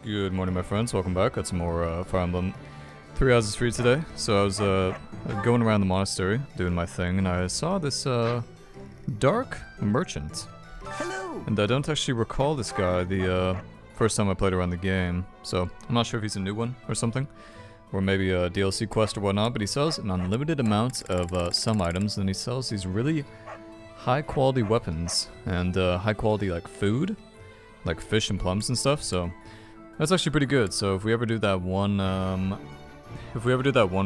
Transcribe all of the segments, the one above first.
Good morning, my friends. Welcome back. Got some more Fire Emblem 3 houses for you today. So I was going around the monastery, doing my thing, and I saw this dark merchant. Hello. And I don't actually recall this guy the first time I played around the game. So I'm not sure if he's a new one or something, or maybe a DLC quest or whatnot. But he sells an unlimited amount of some items, and he sells these really high-quality weapons and high-quality like food, like fish and plums and stuff. So that's actually pretty good. So if we ever do that one,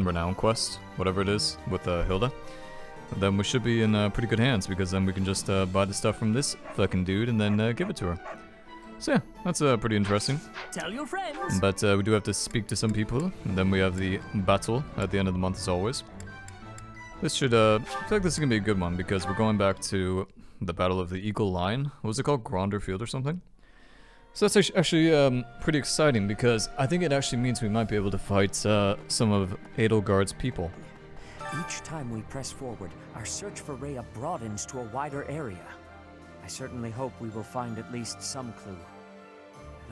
renown quest, whatever it is, with Hilda, then we should be in pretty good hands, because then we can just buy the stuff from this fucking dude and then give it to her. So yeah, that's pretty interesting. Tell your friends. But we do have to speak to some people, and then we have the battle at the end of the month as always. This should, I feel like this is gonna be a good one, because we're going back to the Battle of the Eagle Line. What was it called? Gronder Field or something? So that's actually pretty exciting, because I think it actually means we might be able to fight some of Edelgard's people. Each time we press forward, our search for Rhea broadens to a wider area. I certainly hope we will find at least some clue.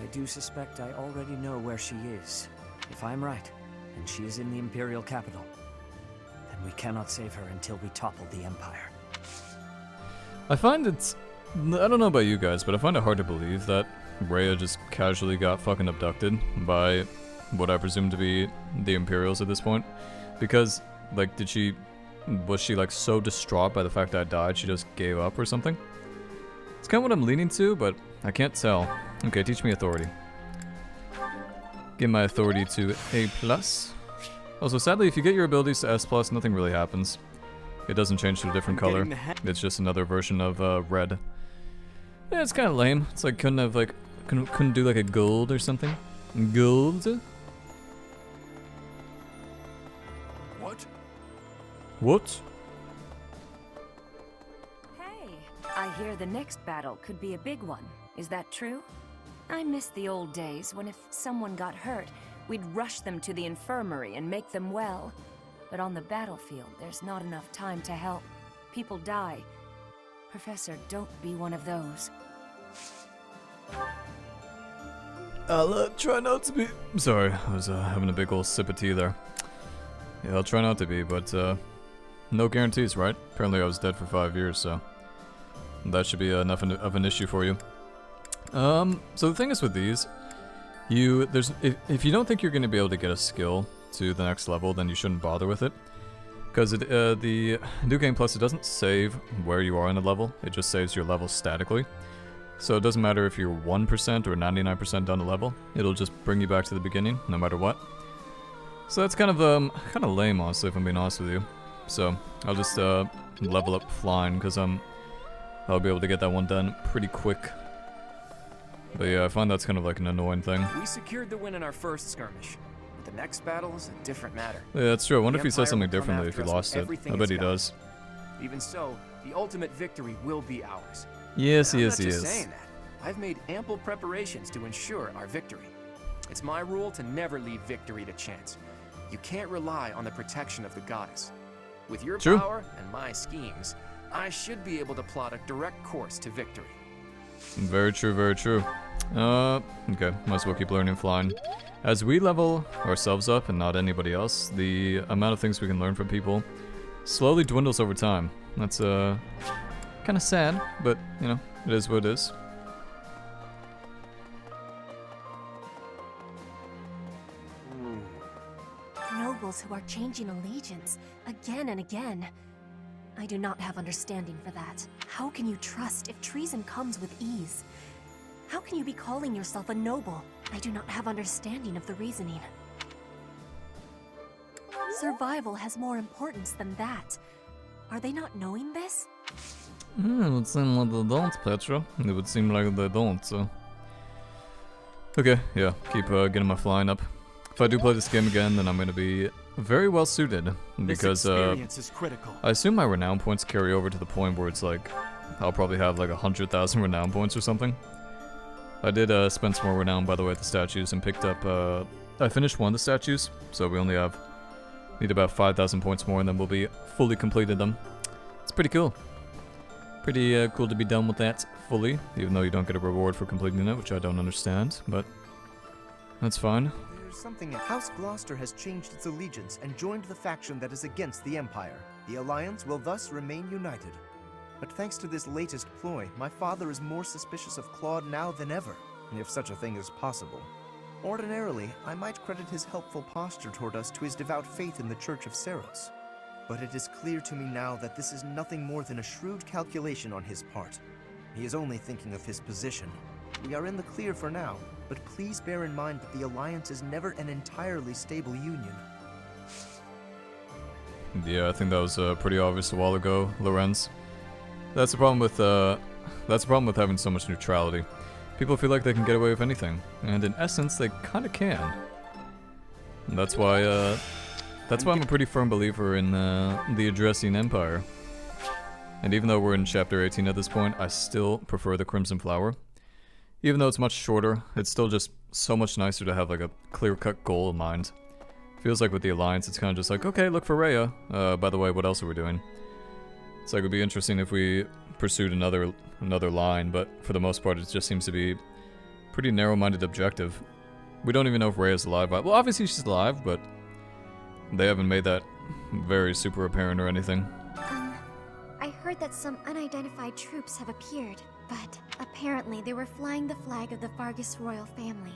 I do suspect I already know where she is. If I'm right, and she is in the Imperial capital, then we cannot save her until we topple the Empire. I find it's... I don't know about you guys, but I find it hard to believe that Rhea just casually got fucking abducted by what I presume to be the Imperials at this point. Because, like, was she like so distraught by the fact that I died she just gave up or something? It's kind of what I'm leaning to, but I can't tell. Okay, teach me authority. Give my authority to A+. Also, sadly, if you get your abilities to S+, nothing really happens. It doesn't change to a different color. It's just another version of red. Yeah, it's kind of lame. It's like couldn't do like a gold or something. Gold? What? What? Hey, I hear the next battle could be a big one. Is that true? I miss the old days when if someone got hurt, we'd rush them to the infirmary and make them well. But on the battlefield, there's not enough time to help. People die. Professor, don't be one of those. I'll try not to be... Sorry, I was having a big old sip of tea there. Yeah, I'll try not to be, but no guarantees, right? Apparently I was dead for 5 years, so that should be enough of an issue for you. So the thing is with these, if you don't think you're going to be able to get a skill to the next level, then you shouldn't bother with it. Because the New Game Plus, it doesn't save where you are in a level, it just saves your level statically. So it doesn't matter if you're 1% or 99% done a level, it'll just bring you back to the beginning, no matter what. So that's kind of lame, honestly, if I'm being honest with you. So I'll just level up flying, because I'll be able to get that one done pretty quick. But yeah, I find that's kind of like an annoying thing. We secured the win in our first skirmish. But the next battle is a different matter. Yeah, that's true. I wonder if he says something differently if he lost it. I bet he does. Even so, the ultimate victory will be ours. Yes, he is, I'm he not just is. saying that. I've made ample preparations to ensure our victory. It's my rule to never leave victory to chance. You can't rely on the protection of the goddess. With your power and my schemes, I should be able to plot a direct course to victory. Very true, very true. Okay, might as well keep learning flying. As we level ourselves up and not anybody else, the amount of things we can learn from people slowly dwindles over time. That's kind of sad, but you know, it is what it is. Nobles who are changing allegiance again and again. I do not have understanding for that. How can you trust if treason comes with ease? How can you be calling yourself a noble? I do not have understanding of the reasoning. Survival has more importance than that. Are they not knowing this? It would seem like they don't, Petra. It would seem like they don't, so... Okay, yeah, keep getting my flying up. If I do play this game again, then I'm going to be very well suited, because is critical. I assume my renown points carry over to the point where it's like, I'll probably have like 100,000 renown points or something. I did spend some more renown, by the way, at the statues, and picked up, I finished one of the statues, so we only need about 5,000 points more, and then we'll be fully completed them. It's pretty cool. Pretty cool to be done with that fully, even though you don't get a reward for completing it, which I don't understand, but That's fine. There's something. House Gloucester has changed its allegiance and joined the faction that is against the Empire. The Alliance will thus remain united. But thanks to this latest ploy, my father is more suspicious of Claude now than ever, if such a thing is possible. Ordinarily, I might credit his helpful posture toward us to his devout faith in the Church of Seros. But it is clear to me now that this is nothing more than a shrewd calculation on his part. He is only thinking of his position. We are in the clear for now, but please bear in mind that the Alliance is never an entirely stable union. Yeah, I think that was pretty obvious a while ago, Lorenz. That's the problem with having so much neutrality. People feel like they can get away with anything, and in essence, they kind of can. And that's why I'm a pretty firm believer in the Adressian Empire. And even though we're in Chapter 18 at this point, I still prefer the Crimson Flower. Even though it's much shorter, it's still just so much nicer to have like a clear-cut goal in mind. Feels like with the Alliance, it's kind of just like, okay, look for Rhea. By the way, what else are we doing? It's like, it would be interesting if we pursued another line, but for the most part, it just seems to be pretty narrow-minded objective. We don't even know if Rhea's alive. Well, obviously she's alive, but they haven't made that very super apparent or anything. I heard that some unidentified troops have appeared, but apparently they were flying the flag of the Fargus royal family.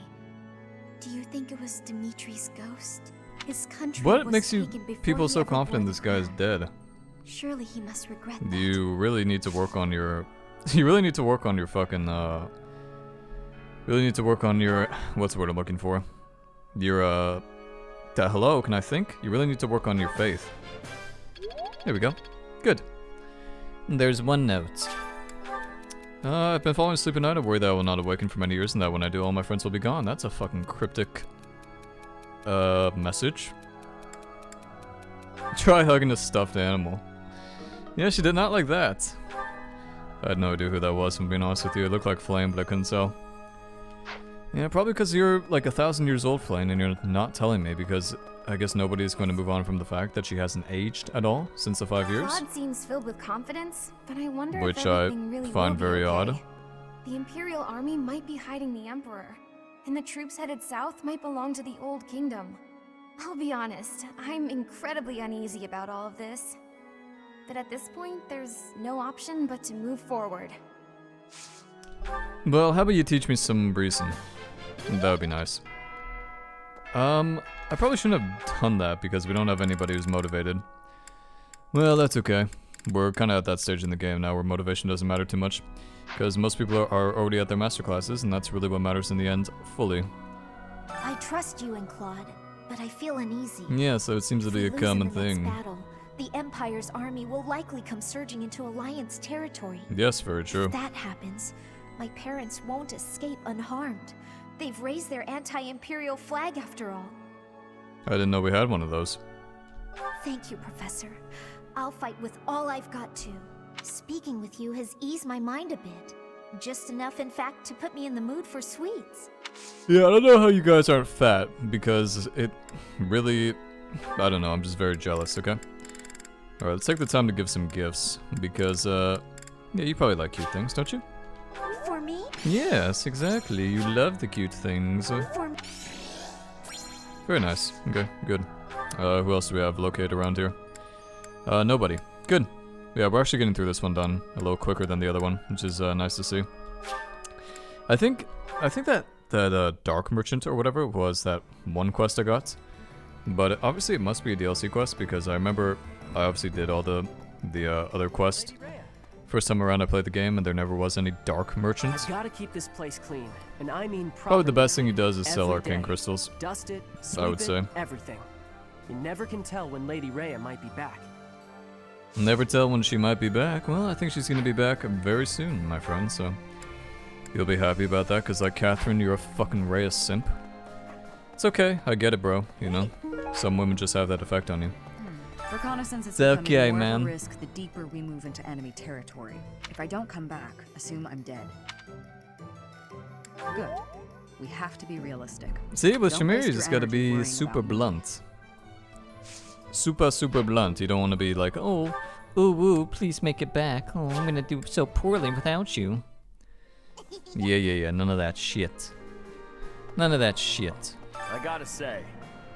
Do you think it was Dimitri's ghost? His country What was makes you taken before people he so ever confident wore this the guy's crown. dead? Surely he must regret that. You really need to work on your... You really need to work on your fucking, really need to work on your... What's the word I'm looking for? Your, hello, can I think? You really need to work on your faith. There we go. Good. There's one note. I've been falling asleep at night. I worry that I will not awaken for many years and that when I do, all my friends will be gone. That's a fucking cryptic, message. Try hugging a stuffed animal. Yeah, she did not like that. I had no idea who that was, if I'm being honest with you. It looked like Flame, but I couldn't tell. Yeah, probably because you're like 1,000 years old, Flame, and you're not telling me because I guess nobody's going to move on from the fact that she hasn't aged at all since the 5 years. Claude seems filled with confidence, but I wonder Which if I everything really find will be very okay. odd. The Imperial Army might be hiding the Emperor, and the troops headed south might belong to the Old Kingdom. I'll be honest, I'm incredibly uneasy about all of this. But at this point, there's no option but to move forward. Well, how about you teach me some reason? That would be nice. I probably shouldn't have done that because we don't have anybody who's motivated. Well, that's okay. We're kind of at that stage in the game now where motivation doesn't matter too much. Because most people are already at their master classes, and that's really what matters in the end, fully. I trust you and Claude, but I feel uneasy. Yeah, so it seems to be a If we lose in common the next thing. battle, the Empire's army will likely come surging into Alliance territory. Yes, very true. If that happens, my parents won't escape unharmed. They've raised their anti-Imperial flag after all. I didn't know we had one of those. Thank you, Professor. I'll fight with all I've got to. Speaking with you has eased my mind a bit. Just enough, in fact, to put me in the mood for sweets. Yeah, I don't know how you guys aren't fat, because it really... I don't know, I'm just very jealous, okay? Alright, let's take the time to give some gifts, because, yeah, you probably like cute things, don't you? For me? Yes, exactly. You love the cute things. For me? Very nice. Okay, good. Who else do we have located around here? Nobody. Good. Yeah, we're actually getting through this one done a little quicker than the other one, which is nice to see. I think that Dark Merchant or whatever was that one quest I got, but obviously it must be a DLC quest because I remember I obviously did all the other quests. First time around I played the game and there never was any Dark Merchants. I've got to keep this place clean, and I mean Probably the best thing he does is sell every arcane day. crystals. Dust it, I sweep would say. everything. You never can tell when Lady Rhea might be back. Never tell when she might be back. Well, I think she's gonna be back very soon, my friend, so you'll be happy about that, because like Catherine, you're a fucking Rhea simp. It's okay, I get it, bro, you know? Some women just have that effect on you. Reconnaissance is It's becoming okay, more man. of a risk the deeper we move into enemy territory. If I don't come back, assume I'm dead. Good. We have to be realistic. See, with Don't waste Shamir, you your just gotta energy be worrying super about me. blunt. Super blunt. You don't want to be like, oh, ooh, please make it back. Oh, I'm gonna do so poorly without you. Yeah, none of that shit. None of that shit. I gotta say,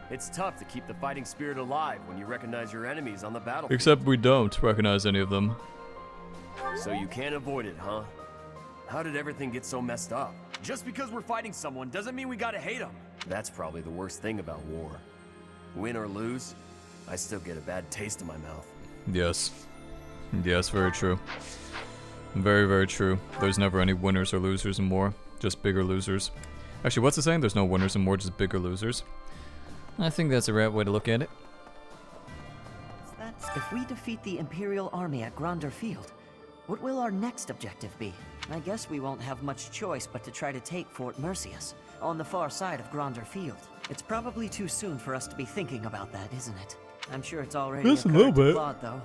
it's tough to keep the fighting spirit alive when you recognize your enemies on the battlefield. Except we don't recognize any of them. So you can't avoid it, huh? How did everything get so messed up? Just because we're fighting someone doesn't mean we gotta hate them. That's probably the worst thing about war. Win or lose, I still get a bad taste in my mouth. Yes. Yes, very true. Very, very true. There's never any winners or losers in war. Just bigger losers. Actually, what's the saying? There's no winners in war, just bigger losers. I think that's the right way to look at it. If we defeat the Imperial army at Gronder Field, what will our next objective be? I guess we won't have much choice but to try to take Fort Mercius, on the far side of Gronder Field. It's probably too soon for us to be thinking about that, isn't it? I'm sure it's already Just a little bit. Plot, though.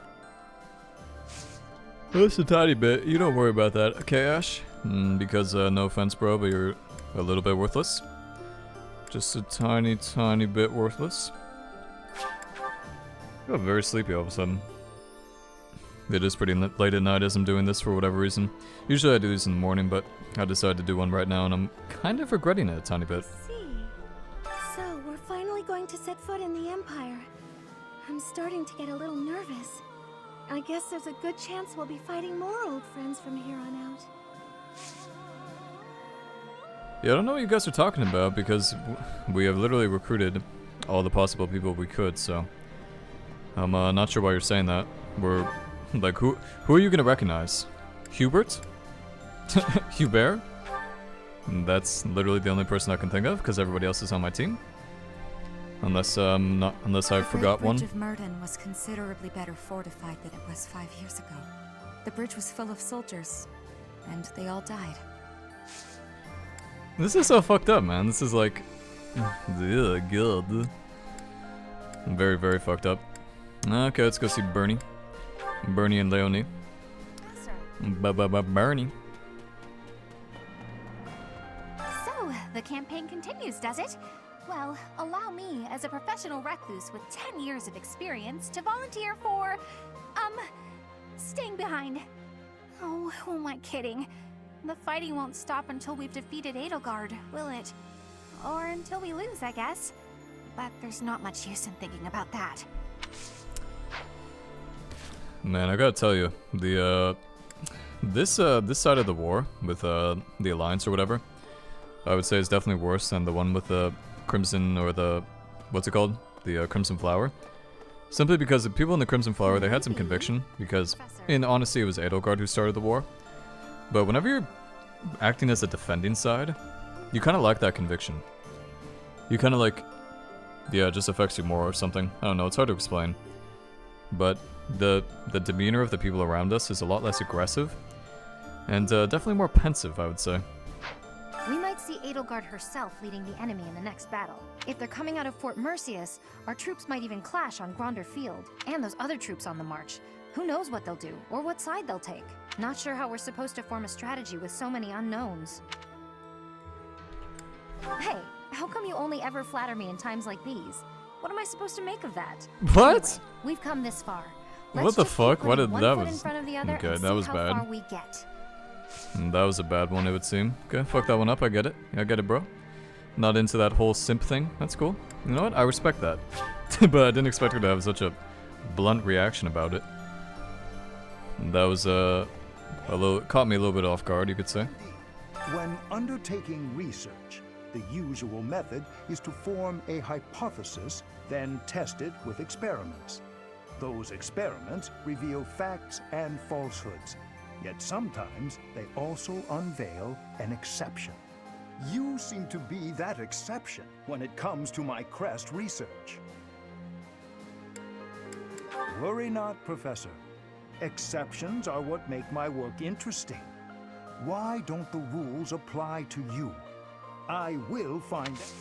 Just a tiny bit. You don't worry about that, okay, Ash? Because, no offense, bro, but you're a little bit worthless. Just a tiny, tiny bit worthless. I got very sleepy all of a sudden. It is pretty late at night as I'm doing this for whatever reason. Usually I do these in the morning, but I decided to do one right now, and I'm kind of regretting it a tiny bit. I see. So, we're finally going to set foot in the Empire. I'm starting to get a little nervous. I guess there's a good chance we'll be fighting more old friends from here on out. Yeah, I don't know what you guys are talking about, because we have literally recruited all the possible people we could, so... I'm not sure why you're saying that. We're... Like, who are you gonna recognize? Hubert? Hubert? That's literally the only person I can think of, because everybody else is on my team. Unless I forgot one. The Bridge of Murden was considerably better fortified than it was 5 years ago. The bridge was full of soldiers, and they all died. This is so fucked up, man. This is like... Ugh, good. Very, very fucked up. Okay, let's go see Bernie. Bernie and Leonie. Bernie. So, the campaign continues, does it? Well, allow me, as a professional recluse with 10 years of experience, to volunteer for, staying behind. Oh, who am I kidding? The fighting won't stop until we've defeated Edelgard, will it? Or until we lose, I guess. But there's not much use in thinking about that. Man, I gotta tell you, the this side of the war with the Alliance or whatever, I would say is definitely worse than the one with the Crimson, or the, what's it called? The Crimson Flower. Simply because the people in the Crimson Flower, they had some conviction, because in honesty it was Edelgard who started the war. But whenever you're acting as a defending side, you kind of lack that conviction. You kind of like, yeah, it just affects you more or something. I don't know, it's hard to explain. But the demeanor of the people around us is a lot less aggressive, and definitely more pensive, I would say. We might see Edelgard herself leading the enemy in the next battle. If they're coming out of Fort Mercius, our troops might even clash on Gronder Field, and those other troops on the march. Who knows what they'll do, or what side they'll take. Not sure how we're supposed to form a strategy with so many unknowns. Hey, how come you only ever flatter me in times like these? What am I supposed to make of that? What? Anyway, we've come this far. What the fuck? What did that was? Okay, that was bad. That was a bad one, it would seem. Okay, fuck that one up. I get it. I get it, bro. Not into that whole simp thing. That's cool. You know what? I respect that. But I didn't expect her to have such a blunt reaction about it. That was a little, caught me a little bit off guard, you could say. When undertaking research, the usual method is to form a hypothesis, then test it with experiments. Those experiments reveal facts and falsehoods, yet sometimes they also unveil an exception. You seem to be that exception when it comes to my crest research. Worry not, Professor. Exceptions are what make my work interesting. Why don't the rules apply to you? I will find it.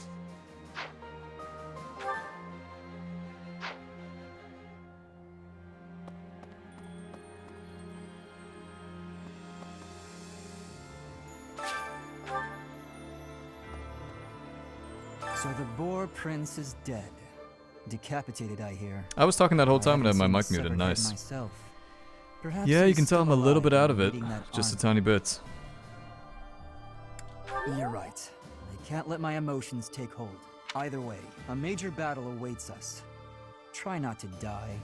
So the Boar Prince is dead. Decapitated, I hear. I was talking that whole time and I had my mic muted. Nice. Yeah, you can tell I'm a little bit out of it. Just a tiny bit. You're right. I can't let my emotions take hold. Either way, a major battle awaits us. Try not to die.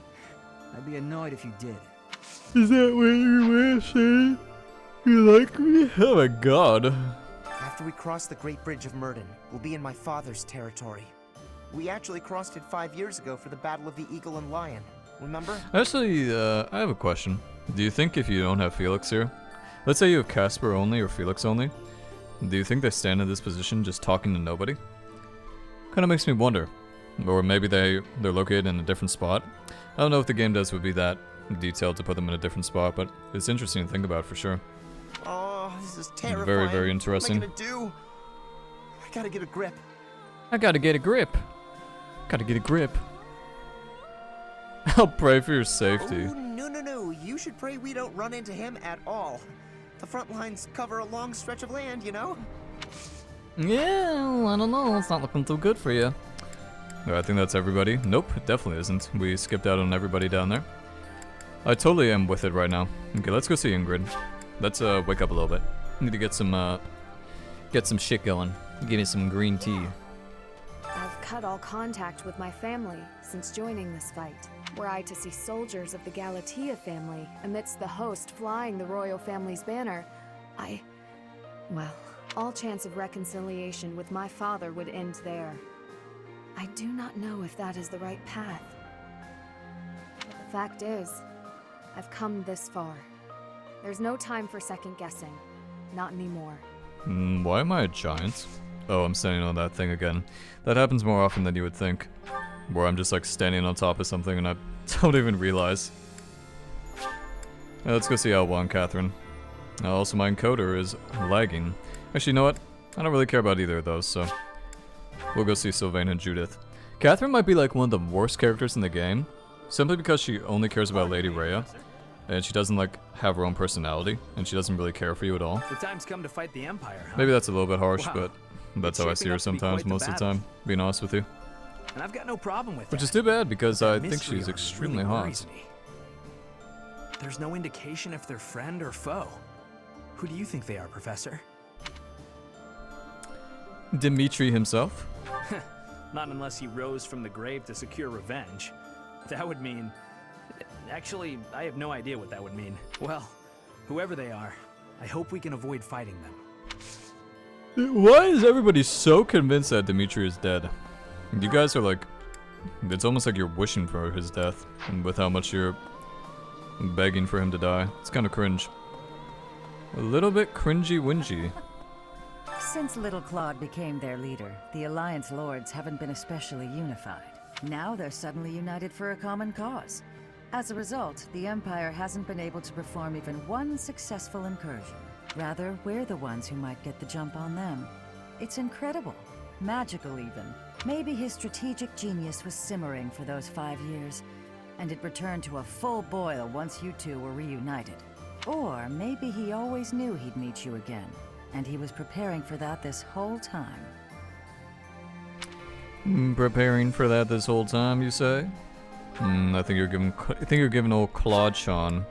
I'd be annoyed if you did. Is that what you were saying? You like me? Oh my god. After we cross the Great Bridge of Murden, we'll be in my father's territory. We actually crossed it 5 years ago for the Battle of the Eagle and Lion. Remember? Actually, I have a question. Do you think if you don't have Felix here, let's say you have Casper only or Felix only, do you think they stand in this position just talking to nobody? Kinda makes me wonder. Or maybe they're located in a different spot. I don't know if the game devs would be that detailed to put them in a different spot, but it's interesting to think about for sure. Oh, this is terrifying. Very, very interesting. What am I gonna do? I gotta get a grip. I gotta get a grip. Gotta get a grip. I'll pray for your safety. Oh, no. You should pray we don't run into him at all. The front lines cover a long stretch of land, you know? Yeah, I don't know. It's not looking too good for you. I think that's everybody. Nope, it definitely isn't. We skipped out on everybody down there. I totally am with it right now. Okay, let's go see Ingrid. Let's wake up a little bit. Need to get some shit going. Give me some green tea. I've cut all contact with my family since joining this fight. Were I to see soldiers of the Galatea family amidst the host flying the royal family's banner, well, all chance of reconciliation with my father would end there. I do not know if that is the right path. But the fact is, I've come this far. There's no time for second guessing. Not anymore. Why am I a giant? Oh, I'm standing on that thing again. That happens more often than you would think. Where I'm just like standing on top of something and I don't even realize. Let's go see L1, Catherine. Also, my encoder is lagging. Actually, you know what? I don't really care about either of those, so we'll go see Sylvain and Judith. Catherine might be like one of the worst characters in the game, simply because she only cares about Lady Rhea, and she doesn't like have her own personality, and she doesn't really care for you at all. The time's come to fight the Empire, huh? Maybe that's a little bit harsh, Wow. but that's how I see her sometimes, most of the time, being honest with you. And I've got no problem with Which that. is too bad, because But I that think she's mystery extremely really hot. worries me. There's no indication if they're friend or foe. Who do you think they are, Professor? Dimitri himself? Not unless he rose from the grave to secure revenge. That would mean... Actually, I have no idea what that would mean. Well, whoever they are, I hope we can avoid fighting them. Why is everybody so convinced that Dimitri is dead? You guys are like... It's almost like you're wishing for his death, and with how much you're begging for him to die. It's kind of cringe. A little bit cringy-wingy. Since Little Claude became their leader, the Alliance Lords haven't been especially unified. Now they're suddenly united for a common cause. As a result, the Empire hasn't been able to perform even one successful incursion. Rather, we're the ones who might get the jump on them. It's incredible. Magical, even. Maybe his strategic genius was simmering for those 5 years, and it returned to a full boil once you two were reunited. Or maybe he always knew he'd meet you again, and he was preparing for that this whole time. Preparing for that this whole time, you say? I think you're giving old Claude Sean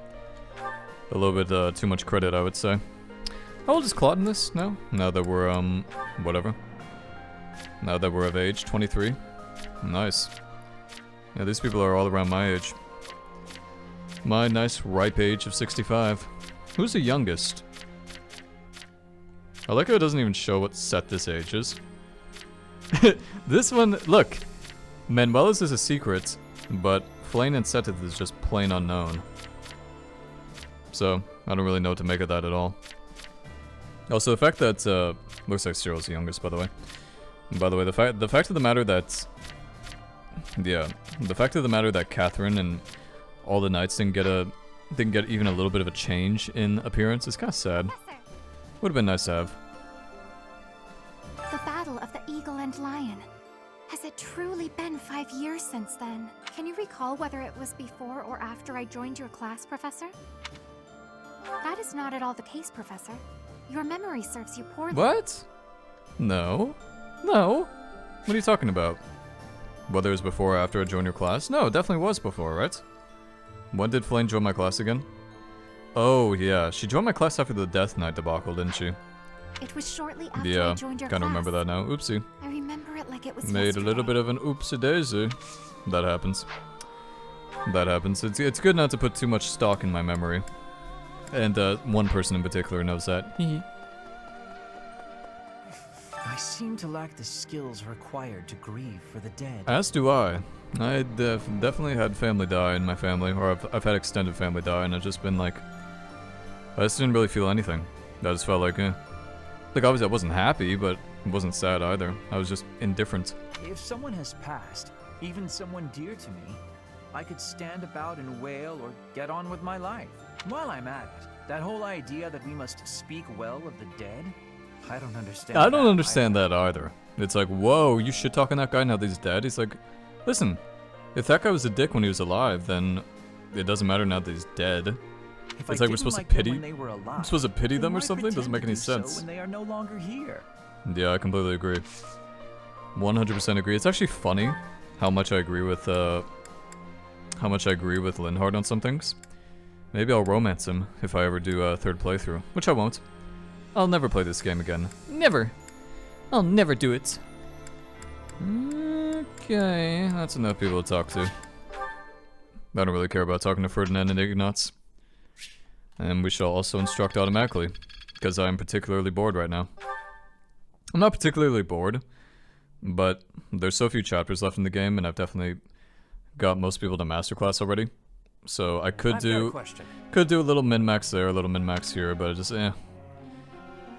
a little bit too much credit, I would say. How old is Claude in this now? Now that we're whatever. Now that we're of age, 23. Nice. Yeah, these people are all around my age. My nice ripe age of 65. Who's the youngest? I like how it doesn't even show what set this age is. This one, look. Manuela's is a secret, but Flane and Setith is just plain unknown. So, I don't really know what to make of that at all. Also, the fact that, looks like Cyril's the youngest, by the way. By the way, the fact of the matter that... Yeah, the fact of the matter that Catherine and all the knights didn't get even a little bit of a change in appearance is kind of sad. Would have been nice to have. The Battle of the Eagle and Lion. Has it truly been 5 years since then? Can you recall whether it was before or after I joined your class, Professor? That is not at all the case, Professor. Your memory serves you poorly. What? No. No. What are you talking about? Whether it was before or after I joined your class? No, it definitely was before, right? When did Flame join my class again? Oh, yeah. She joined my class after the Death Knight debacle, didn't she? It was shortly after Yeah, I joined your kind of class. remember that now. Oopsie. I remember it like it was Made a little bit of an oopsie daisy. That happens. That happens. It's good not to put too much stock in my memory. And one person in particular knows that. I seem to lack the skills required to grieve for the dead. As do I. I definitely had family die in my family, or I've had extended family die, and I've just been like, I just didn't really feel anything. I just felt like, like obviously I wasn't happy, but I wasn't sad either. I was just indifferent. If someone has passed, even someone dear to me, I could stand about and wail or get on with my life. While I'm at it, that whole idea that we must speak well of the dead, I don't understand. I don't understand that either. It's like, whoa, you shit talking that guy now that he's dead? He's like, listen, if that guy was a dick when he was alive, then it doesn't matter now that he's dead. It's like we're supposed to pity. I'm supposed to pity them or something? Doesn't make any sense. When they are no longer here. Yeah, I completely agree. 100% agree. It's actually funny how much I agree with Linhard on some things. Maybe I'll romance him if I ever do a third playthrough, which I won't. I'll never play this game again. Never. I'll never do it. Okay, that's enough people to talk to. I don't really care about talking to Ferdinand and Ignatz. And we shall also instruct automatically, because I am particularly bored right now. I'm not particularly bored, but there's so few chapters left in the game, and I've definitely got most people to masterclass already. So I could do a little min-max there, a little min-max here, but it just,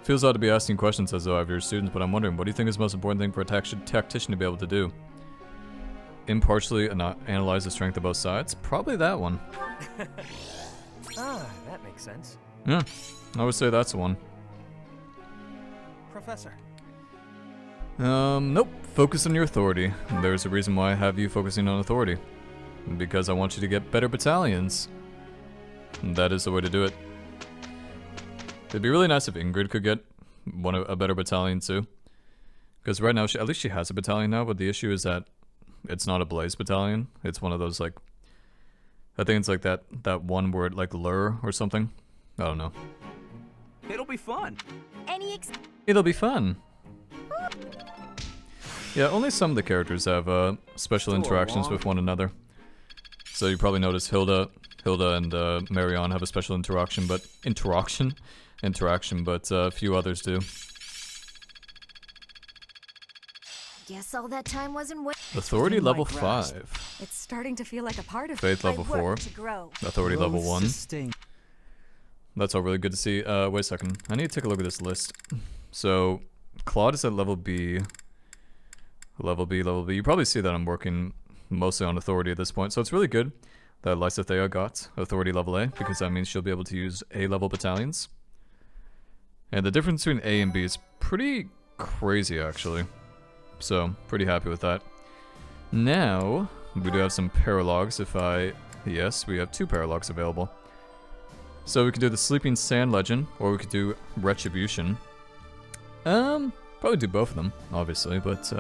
feels odd to be asking questions as though I have your students, but I'm wondering, what do you think is the most important thing for a tactician to be able to do? Impartially analyze the strength of both sides? Probably that one. That makes sense. Yeah, I would say that's the one. Professor. Nope. Focus on your authority. There's a reason why I have you focusing on authority. Because I want you to get better battalions. And that is the way to do it. It'd be really nice if Ingrid could get a better battalion too. Because right now, at least she has a battalion now, but the issue is that it's not a Blaze battalion. It's one of those, like, I think it's like that one word, like lure or something. I don't know. It'll be fun. It'll be fun. Yeah, only some of the characters have special interactions with one another. So you probably notice Hilda and Marion have a special interaction, but a few others do. Guess all that time wasn't Authority level 5. It's starting to feel like a part of Faith level 4. Authority level 1. That's all really good to see. Wait a second. I need to take a look at this list. So, Claude is at level B. Level B. You probably see that I'm working mostly on authority at this point. So it's really good that Lysithea got authority level A, because that means she'll be able to use A-level battalions. And the difference between A and B is pretty crazy, actually. So, pretty happy with that. Now, we do have some paralogs yes, we have 2 paralogs available. So we could do the Sleeping Sand Legend, or we could do Retribution. Probably do both of them, obviously, but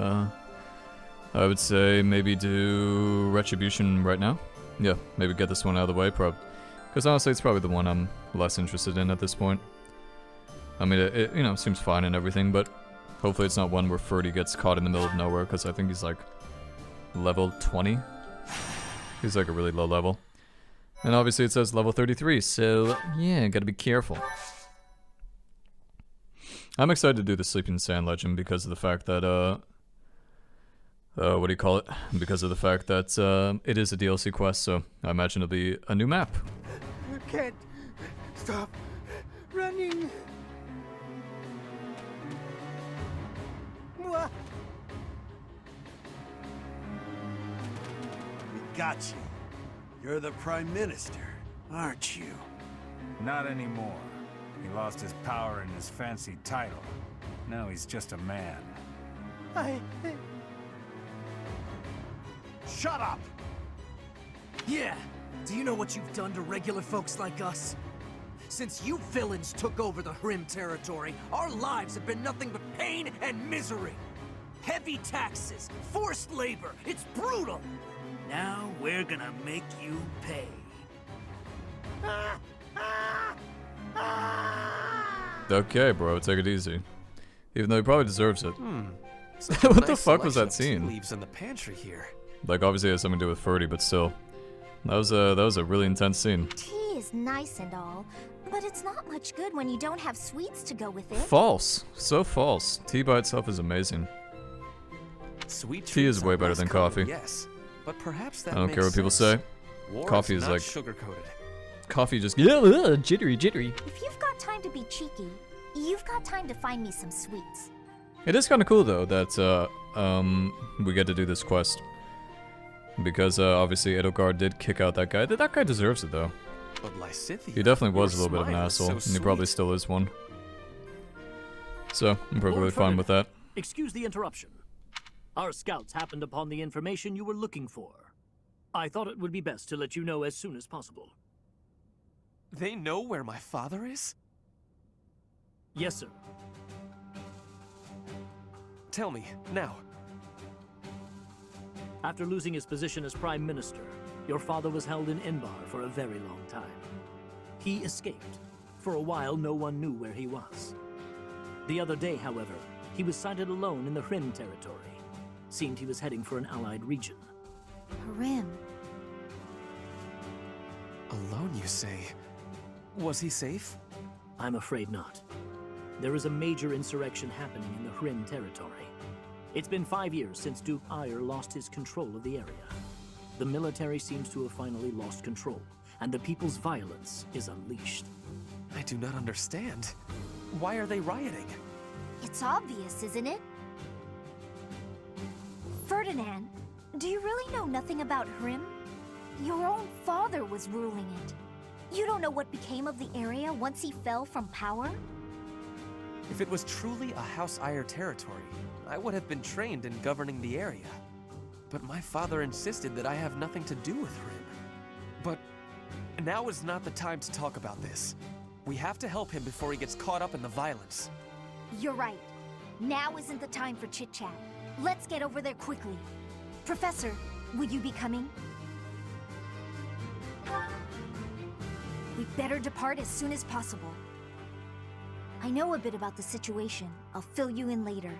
I would say maybe do Retribution right now. Yeah, maybe get this one out of the way, because honestly it's probably the one I'm less interested in at this point. I mean, it you know, seems fine and everything, but hopefully it's not one where Ferdy gets caught in the middle of nowhere, because I think he's like level 20. He's like a really low level. And obviously it says level 33, so yeah, gotta be careful. I'm excited to do the Sleeping Sand Legend because of the fact that, what do you call it? Because of the fact that it is a DLC quest, so I imagine it'll be a new map. You can't stop running. We got you. You're the Prime Minister, aren't you? Not anymore. He lost his power and his fancy title. Now he's just a man. Shut up! Yeah, do you know what you've done to regular folks like us? Since you villains took over the Harum territory, our lives have been nothing but pain and misery. Heavy taxes, forced labor, it's brutal. Now we're gonna make you pay. Okay, bro, take it easy. Even though he probably deserves it. Such a What the nice fuck was selection that of tea scene? leaves in the pantry here. Like, obviously it has something to do with Ferdy, but still. That was a really intense scene. Tea is nice and all, but it's not much good when you don't have sweets to go with it. False. So false. Tea by itself is amazing. Sweet Tea is treats way are better less than common, coffee. Yes, but perhaps that I don't makes care what people sense. say. War Coffee is not like sugar-coated. coffee just jittery. If you've got time to be cheeky, you've got time to find me some sweets. It is kind of cool though that we get to do this quest because obviously Edelgard did kick out that guy. That guy deserves it though. But Lysithea, He definitely was a your little bit of an smile is asshole, so and he probably sweet. still is one. So I'm perfectly Lord fine with that. Ferdinand, excuse the interruption. Our scouts happened upon the information you were looking for. I thought it would be best to let you know as soon as possible. They know where my father is? Yes, sir. Tell me, now. After losing his position as Prime Minister, your father was held in Inbar for a very long time. He escaped. For a while, no one knew where he was. The other day, however, he was sighted alone in the Hrim territory. Seemed he was heading for an allied region. Harum. Alone, you say? Was he safe? I'm afraid not. There is a major insurrection happening in the Hrim territory. It's been 5 years since Duke Ire lost his control of the area. The military seems to have finally lost control, and the people's violence is unleashed. I do not understand. Why are they rioting? It's obvious, isn't it? Ferdinand, do you really know nothing about Hrim? Your own father was ruling it. You don't know what became of the area once he fell from power? If it was truly a House Ire territory, I would have been trained in governing the area. But my father insisted that I have nothing to do with Hrim. But now is not the time to talk about this. We have to help him before he gets caught up in the violence. You're right. Now isn't the time for chit-chat. Let's get over there quickly. Professor, would you be coming? We'd better depart as soon as possible. I know a bit about the situation. I'll fill you in later.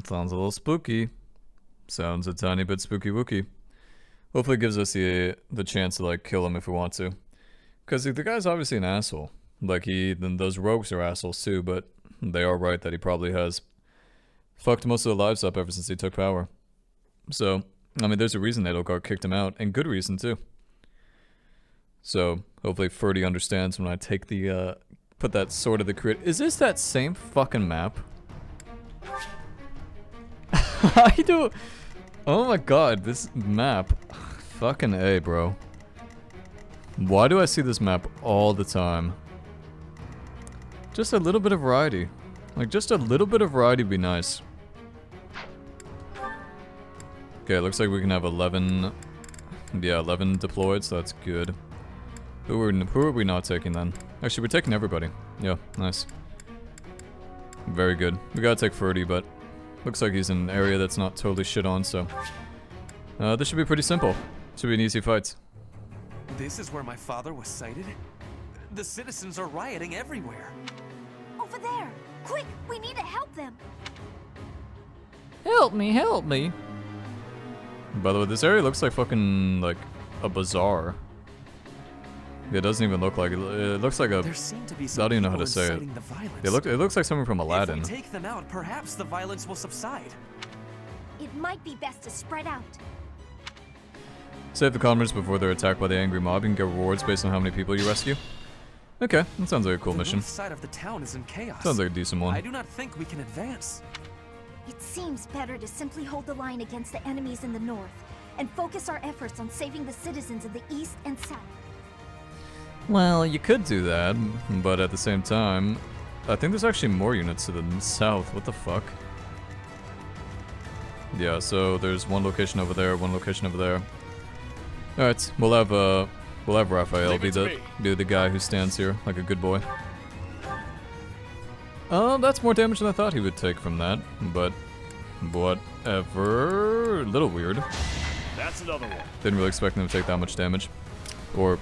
Sounds a little spooky. Sounds a tiny bit spooky wooky. Hopefully it gives us the chance to like kill him if we want to. Because the guy's obviously an asshole. Like then those rogues are assholes too, but they are right that he probably has fucked most of their lives up ever since he took power. So, I mean, there's a reason Edelgard kicked him out, and good reason too. So, hopefully Ferdy understands when I take the, put that sword of the crit. Is this that same fucking map? I do. Oh my god, this map. Fucking A, bro. Why do I see this map all the time? Just a little bit of variety. Like, just a little bit of variety would be nice. Okay, looks like we can have 11... Yeah, 11 deployed, so that's good. Who are we not taking then? Actually, we're taking everybody. Yeah, nice. Very good. We gotta take Ferdy, but... Looks like he's in an area that's not totally shit on, so... this should be pretty simple. Should be an easy fight. This is where my father was sighted? The citizens are rioting everywhere. Over there! Quick! We need to help them! Help me, help me! By the way, this area looks like fucking, like, a bazaar. It doesn't even look like it. It looks like a... There seem to be I some don't even know how people to say it. inciting the violence. It looks like something from Aladdin. If we take them out, perhaps the violence will subside. It might be best to spread out. Save the commoners before they're attacked by the angry mob and get rewards based on how many people you rescue. Okay, that sounds like a cool mission. The north side of the town is in chaos. Sounds like a decent one. I do not think we can advance. It seems better to simply hold the line against the enemies in the north and focus our efforts on saving the citizens in the east and south. Well, you could do that, but at the same time, I think there's actually more units to the south. What the fuck? Yeah, so there's one location over there, one location over there. All right, we'll have Raphael be the guy who stands here like a good boy. That's more damage than I thought he would take from that, but whatever. A little weird. That's another one. Didn't really expect him to take that much damage. Or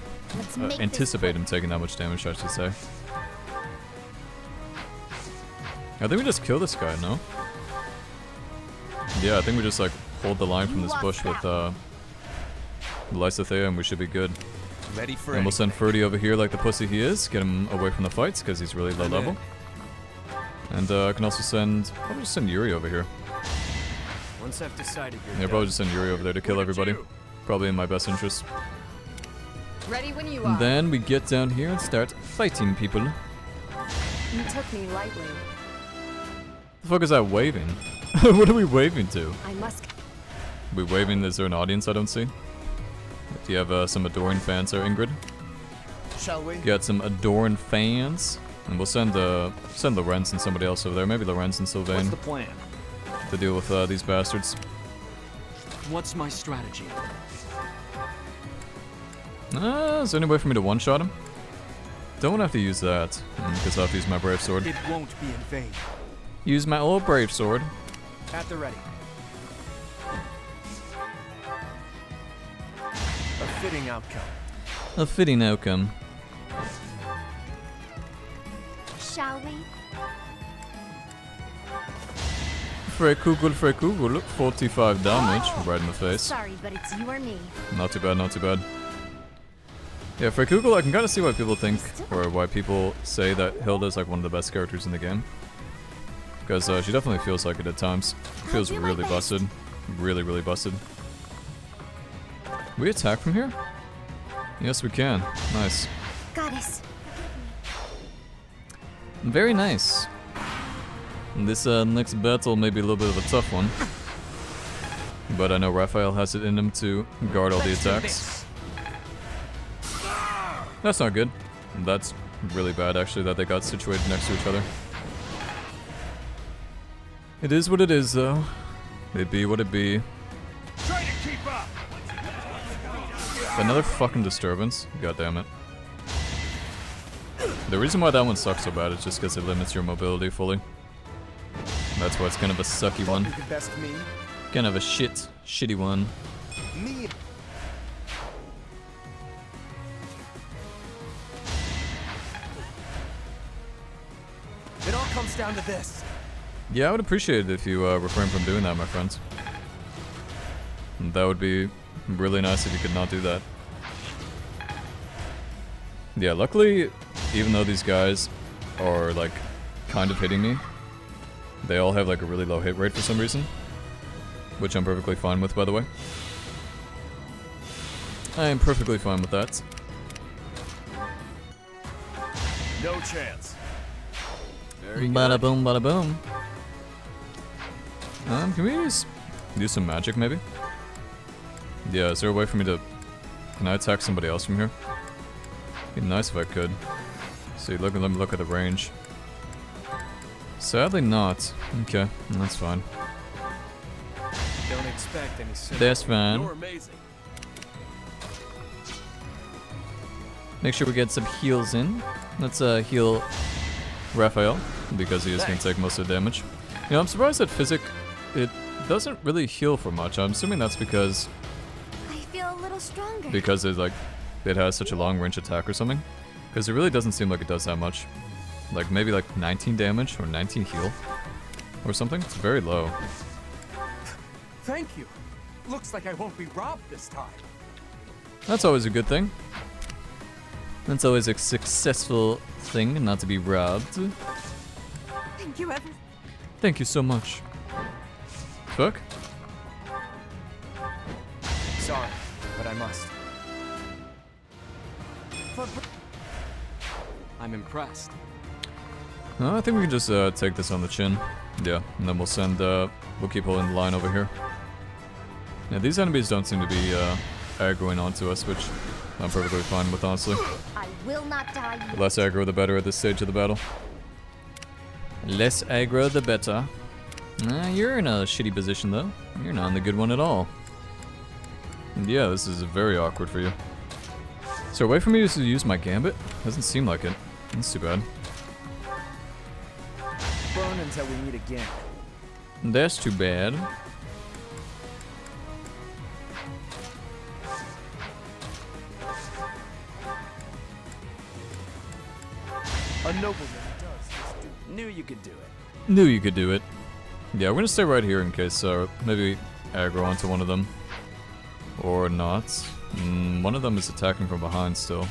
anticipate him taking that much damage, I should say. I think we just kill this guy, no? Yeah, I think we just like hold the line from this bush with Lysithea and we should be good. Ready for and we'll send Ferdy over here like the pussy he is, get him away from the fights because he's really low level. And I can also send, I'll just send Yuri over here. Once I've decided you're Yeah, probably just send Yuri over there to kill everybody. Probably in my best interest. Ready when you are. And then we get down here and start fighting people. You took me lightly. The fuck is that waving? What are we waving to? I must. We waving? Is there an audience I don't see? Do you have some adoring fans there, Ingrid? Shall we? Got some adoring fans, and we'll send Lorenz and somebody else over there. Maybe Lorenz and Sylvain. What's the plan? To deal with these bastards. What's my strategy? Is there any way for me to one-shot him? Don't have to use that, because I'll have to use my brave sword. It won't be in vain. Use my old brave sword. At the ready. A fitting outcome. A fitting outcome. Shall we? Frekugel, 45 damage, right in the face. Sorry, but it's you or me. Not too bad, not too bad. Yeah, Frekugel, I can kind of see why people think, or why people say that Hilda's like one of the best characters in the game. Because she definitely feels like it at times. Feels really busted. Really, really busted. We attack from here? Yes, we can. Nice. Goddess. Very nice. This next battle may be a little bit of a tough one. But I know Raphael has it in him to guard all the attacks. That's not good. That's really bad, actually, that they got situated next to each other. It is what it is, though. It be what it be. Try to keep up. Another fucking disturbance. God damn it. The reason why that one sucks so bad is just because it limits your mobility fully. That's why it's kind of a sucky one. Kind of a shitty one. Me. It all comes down to this. Yeah, I would appreciate it if you refrain from doing that, my friends. That would be really nice if you could not do that. Yeah, luckily, even though these guys are, like, kind of hitting me, they all have, like, a really low hit rate for some reason. Which I'm perfectly fine with, by the way. I am perfectly fine with that. No chance. Bada boom, bada boom. Can we use some magic, maybe? Yeah, is there a way for me to... Can I attack somebody else from here? It'd be nice if I could. See, let me look at the range. Sadly not. Okay, that's fine. Don't expect any. That's fine. You're amazing. Make sure we get some heals in. Let's heal Raphael, because he is going to take most of the damage. You know, I'm surprised that Physic, it doesn't really heal for much. I'm assuming that's because... I feel a little stronger. Because it, like, it has such a long range attack or something. Because it really doesn't seem like it does that much. Like, maybe like 19 damage or 19 heal. Or something. It's very low. Thank you. Looks like I won't be robbed this time. That's always a good thing. That's always a successful thing, not to be robbed. Thank you, Evan. Thank you so much. Fuck? Sorry, but I must. I'm impressed. I think we can just take this on the chin. Yeah, and then we'll send, we'll keep holding the line over here. Yeah, these enemies don't seem to be aggroing onto us, which I'm perfectly fine with, honestly. I will not die. The less aggro, the better at this stage of the battle. Less aggro, the better. You're in a shitty position, though. You're not in the good one at all. And yeah, this is very awkward for you. Is there a way for me to use my gambit? Doesn't seem like it. That's too bad. Burn until we meet again. That's too bad. A nobleman does his duty. Knew you could do it. Knew you could do it. Yeah, we're gonna stay right here in case maybe aggro onto one of them. Or not. One of them is attacking from behind still.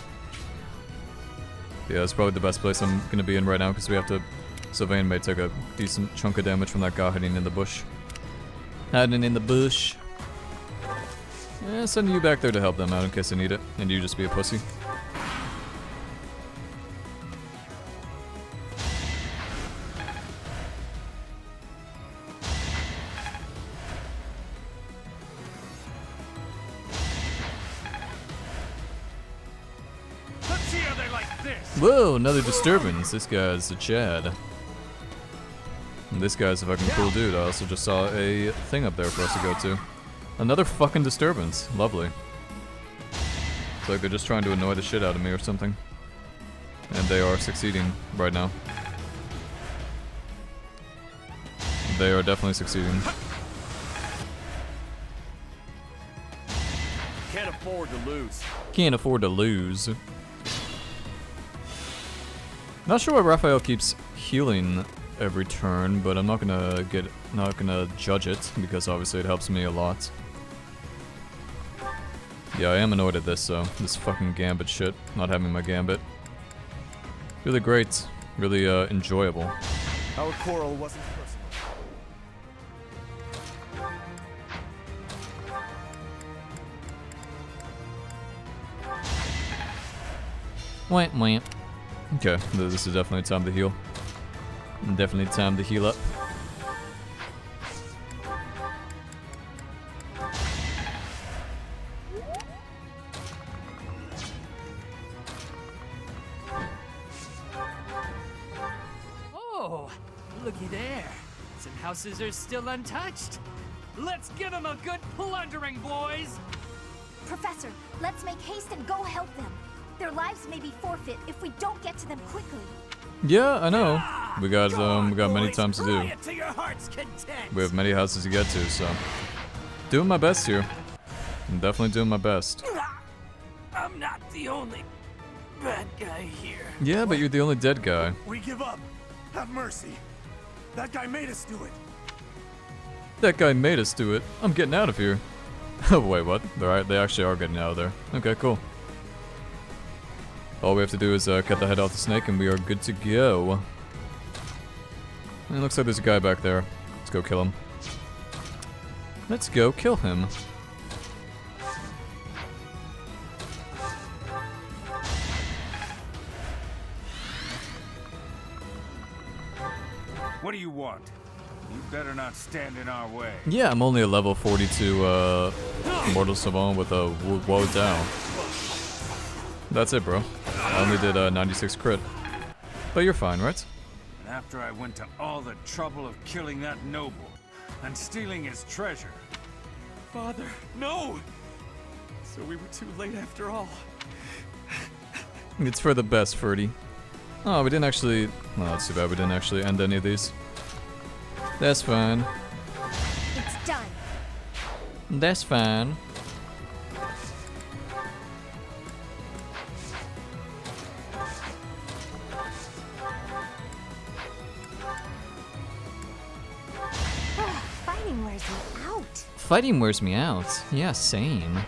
Yeah, it's probably the best place I'm gonna be in right now because we have to... Sylvain may take a decent chunk of damage from that guy hiding in the bush. Hiding in the bush. Yeah, send you back there to help them out in case they need it. And you just be a pussy. Whoa, another disturbance. This guy's a Chad. And this guy's a fucking cool dude. I also just saw a thing up there for us to go to. Another fucking disturbance. Lovely. It's like they're just trying to annoy the shit out of me or something. And they are succeeding right now. They are definitely succeeding. Can't afford to lose. Can't afford to lose. Not sure why Raphael keeps healing every turn, but I'm not gonna judge it because obviously it helps me a lot. Yeah, I am annoyed at this though. This fucking Gambit shit. Not having my Gambit. Really great. Really enjoyable. Our quarrel wasn't personal. Wait, wait. Okay, this is definitely time to heal. Definitely time to heal up. Oh, looky there. Some houses are still untouched. Let's give them a good plundering, boys! Professor, let's make haste and go help them. Their lives may be forfeit if we don't get to them quickly. Yeah, I know. We got many times to do. We have many houses to get to, so doing my best here. I'm definitely doing my best. I'm not the only bad guy here. Yeah, but you're the only dead guy. We give up. Have mercy. That guy made us do it. That guy made us do it. I'm getting out of here. Oh wait, what? They actually are getting out of there. Okay, cool. All we have to do is cut the head off the snake and we are good to go. And it looks like there's a guy back there. Let's go kill him. Let's go kill him. What do you want? You better not stand in our way. Yeah, I'm only a level 42 Mortal Savant with a Woe down. That's it, bro. I only did 96 crit. But you're fine, right? And after I went to all the trouble of killing that noble and stealing his treasure. Father, no! So we were too late after all. It's for the best, Ferdy. Oh, we didn't actually... Well, that's too bad we didn't actually end any of these. That's fine. It's done. That's fine. Fighting wears me out. Fighting wears me out. Yeah, same.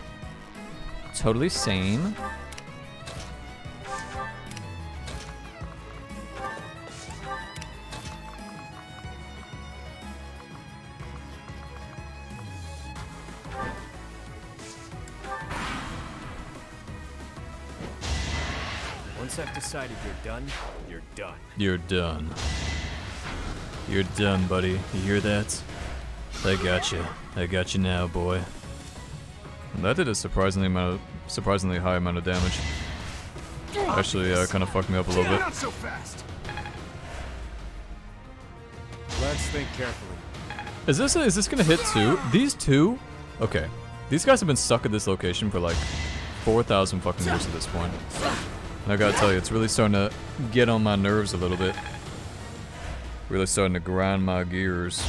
Totally same. Once I've decided you're done, you're done. You're done. You're done, buddy. You hear that? I got you. I got you now, boy. And that did a surprisingly high amount of damage. Actually, kind of fucked me up a little bit. Not so fast. Let's think carefully. Is this gonna hit two? These two? Okay. These guys have been stuck at this location for like 4,000 fucking years at this point. And I gotta tell you, it's really starting to get on my nerves a little bit. Really starting to grind my gears.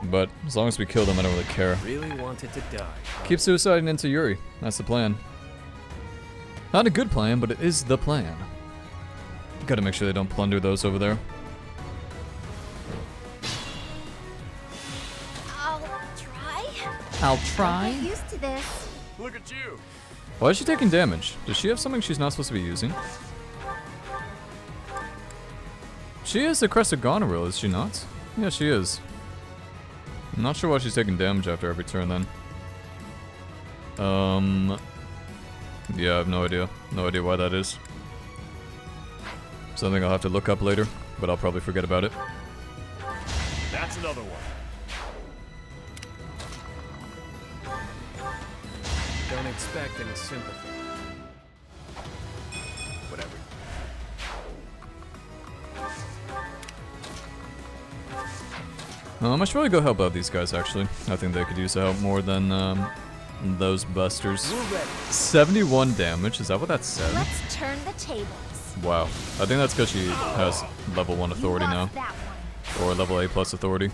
But as long as we kill them, I don't really care. Really wanted to die. Keep suiciding into Yuri. That's the plan. Not a good plan, but it is the plan. Gotta make sure they don't plunder those over there. I'll try. I'll try. Get used to this. Look at you. Why is she taking damage? Does she have something she's not supposed to be using? She is the Crest of Goneril, is she not? Yeah, she is. I'm not sure why she's taking damage after every turn then. Yeah, I have no idea. No idea why that is. Something I'll have to look up later, but I'll probably forget about it. That's another one. Don't expect any sympathy. Whatever. I should probably go help out these guys, actually. I think they could use the help more than those busters. 71 damage, is that what that said? Let's turn the tables. Wow. I think that's because she has level 1 authority now. Or level A plus authority.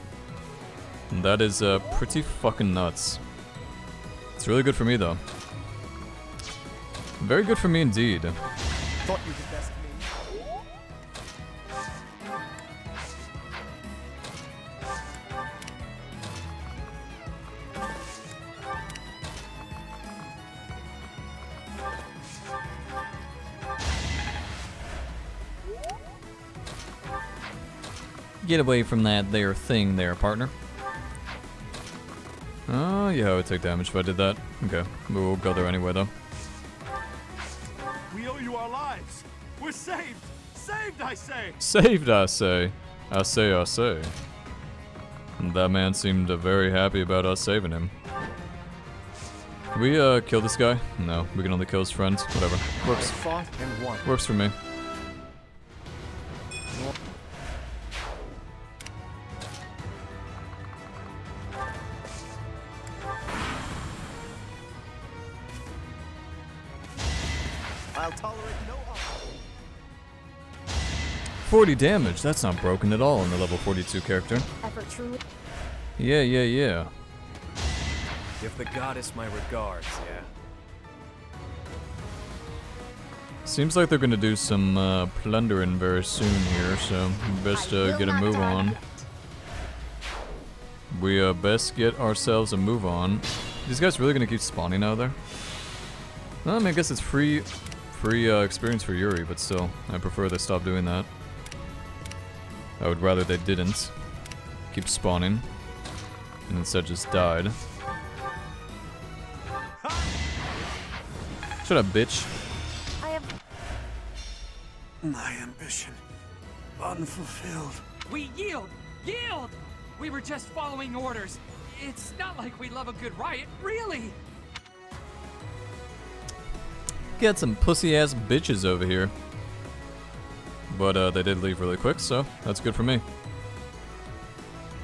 And that is pretty fucking nuts. It's really good for me, though. Very good for me indeed. Thought you could best me. Get away from that there thing there, partner. Oh, yeah, I would take damage if I did that. Okay, we'll go there anyway, though. We owe you our lives. We're saved. Saved, I say. Saved, I say. I say, I say. And that man seemed very happy about us saving him. Can we, kill this guy? No, we can only kill his friends. Whatever. Works. Fought and won. Works for me. I'll tolerate no 40 damage, that's not broken at all in the level 42 character. Ever truly? Yeah. Give the goddess my regards, yeah. Seems like they're gonna do some plundering very soon here, so best get a move on. We best get ourselves a move on. These guys really gonna keep spawning out there? Well, I mean, I guess it's free experience for Yuri, but still, I prefer they stop doing that. I would rather they didn't keep spawning and instead just died. Shut up, bitch. I have my ambition unfulfilled. We yield! Yield! We were just following orders. It's not like we love a good riot, really! Get some pussy-ass bitches over here. But they did leave really quick, so that's good for me.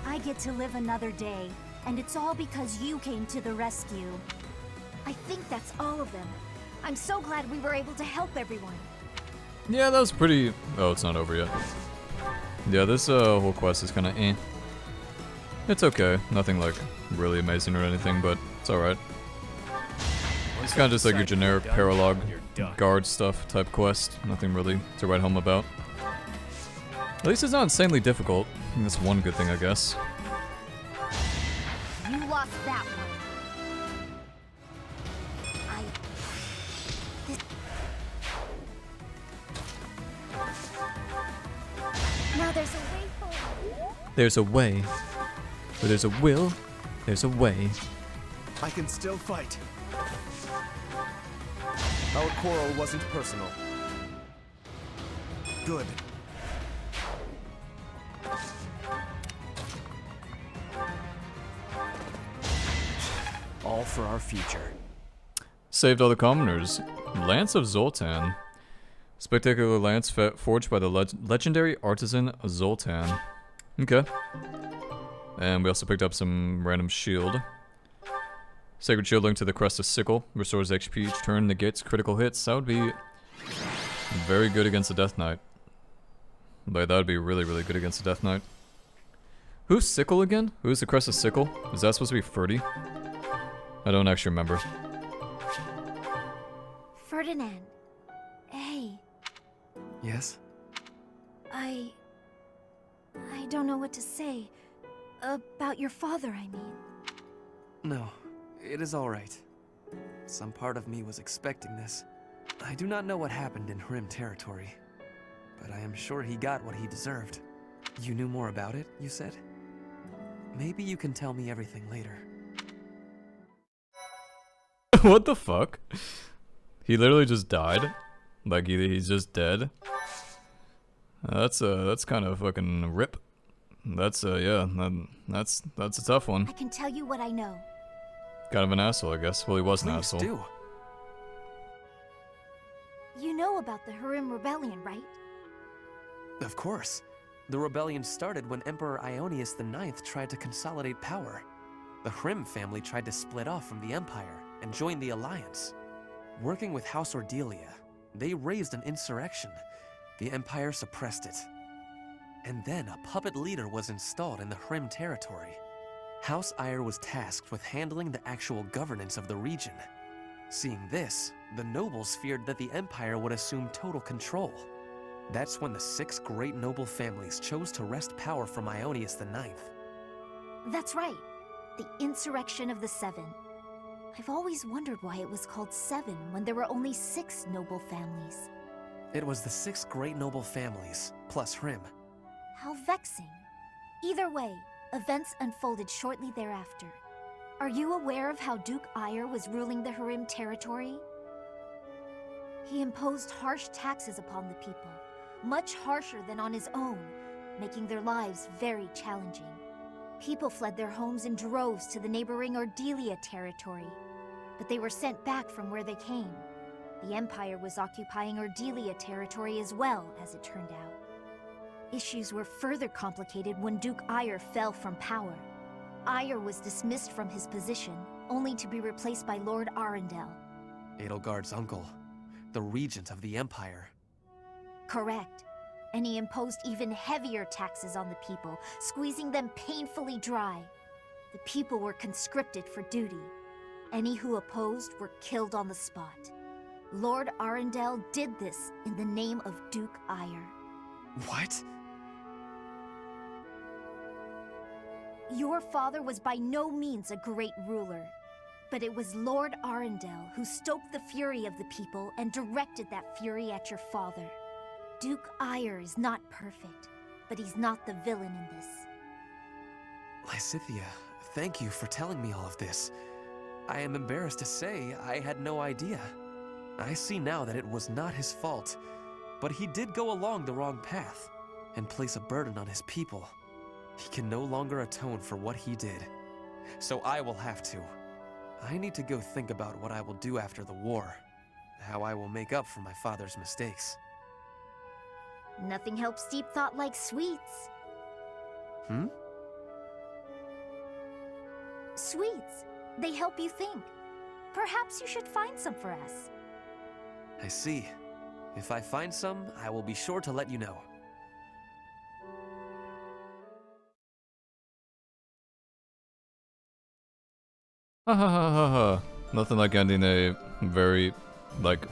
I get to live another day, and it's all because you came to the rescue. I think that's all of them. I'm so glad we were able to help everyone. Yeah, that was pretty... Oh, it's not over yet. Yeah, this whole quest is kind of eh. It's okay. Nothing, like, really amazing or anything, but it's alright. It's kind of just like your generic paralog guard stuff type quest. Nothing really to write home about. At least it's not insanely difficult. That's one good thing, I guess. You lost that one. Now there's a way forward. There's a way. Where there's a will, there's a way. I can still fight. Our quarrel wasn't personal. Good. All for our future. Saved all the commoners. Lance of Zoltan. Spectacular lance forged by the legendary artisan Zoltan. Okay. And we also picked up some random shield. Sacred shield linked to the crest of sickle. Restores HP each turn, negates critical hits. That would be very good against the Death Knight. But that would be really, really good against the Death Knight. Who's sickle again? Who's the crest of sickle? Is that supposed to be Ferdy? I don't actually remember. Ferdinand, Yes? I don't know what to say. About your father, I mean. No, it is all right. Some part of me was expecting this. I do not know what happened in Harum territory, but I am sure he got what he deserved. You knew more about it, you said? Maybe you can tell me everything later. What the fuck? He literally just died? Like he's just dead? That's kind of fucking rip. That's yeah, that's a tough one. I can tell you what I know. Kind of an asshole, I guess. Well, he was an asshole. Do. You know about the Harum Rebellion, right? Of course. The rebellion started when Emperor Ionius IX tried to consolidate power. The Harum family tried to split off from the Empire and join the Alliance. Working with House Ordelia, they raised an insurrection. The Empire suppressed it. And then a puppet leader was installed in the Harum territory. House Ire was tasked with handling the actual governance of the region. Seeing this, the nobles feared that the Empire would assume total control. That's when the 6 great noble families chose to wrest power from Ionius IX. That's right. The Insurrection of the Seven. I've always wondered why it was called Seven when there were only 6 noble families. It was the 6 great noble families, plus Harum. How vexing. Either way, events unfolded shortly thereafter. Are you aware of how Duke Ire was ruling the Harum territory? He imposed harsh taxes upon the people, much harsher than on his own, making their lives very challenging. People fled their homes in droves to the neighboring Ordelia territory, but they were sent back from where they came. The Empire was occupying Ordelia territory as well, as it turned out. Issues were further complicated when Duke Ire fell from power. Ire was dismissed from his position, only to be replaced by Lord Arundel. Edelgard's uncle, the regent of the Empire. Correct. And he imposed even heavier taxes on the people, squeezing them painfully dry. The people were conscripted for duty. Any who opposed were killed on the spot. Lord Arundel did this in the name of Duke Ire. What? Your father was by no means a great ruler, but it was Lord Arundel who stoked the fury of the people and directed that fury at your father. Duke Ire is not perfect, but he's not the villain in this. Lysithea, thank you for telling me all of this. I am embarrassed to say I had no idea. I see now that it was not his fault, but he did go along the wrong path and place a burden on his people. He can no longer atone for what he did, so I will have to. I need to go think about what I will do after the war, how I will make up for my father's mistakes. Nothing helps deep thought like sweets. Sweets. They help you think. Perhaps you should find some for us. I see. If I find some, I will be sure to let you know. Ha ha ha ha ha. Nothing like ending a very, like,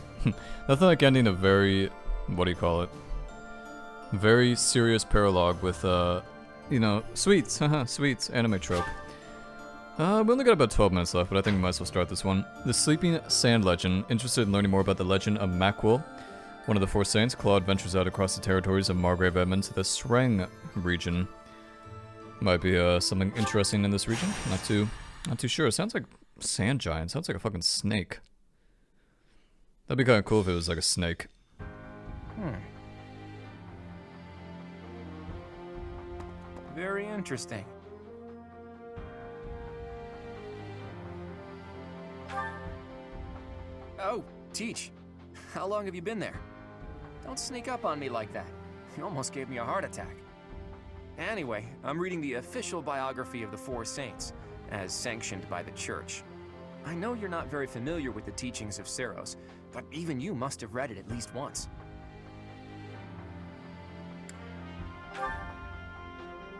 nothing like ending a very, what do you call it? Very serious paralogue with, you know, sweets, haha, sweets, anime trope. We only got about 12 minutes left, but I think we might as well start this one. The Sleeping Sand Legend. Interested in learning more about the legend of Mackwell, one of the 4 saints, Claude ventures out across the territories of Margrave Edmund to the Sreng region. Might be something interesting in this region. Not too sure. It sounds like sand giant. Sounds like a fucking snake. That'd be kind of cool if it was like a snake. Very interesting. Oh, Teach. How long have you been there? Don't sneak up on me like that. You almost gave me a heart attack. Anyway, I'm reading the official biography of the 4 saints, as sanctioned by the Church. I know you're not very familiar with the teachings of Seros, but even you must have read it at least once.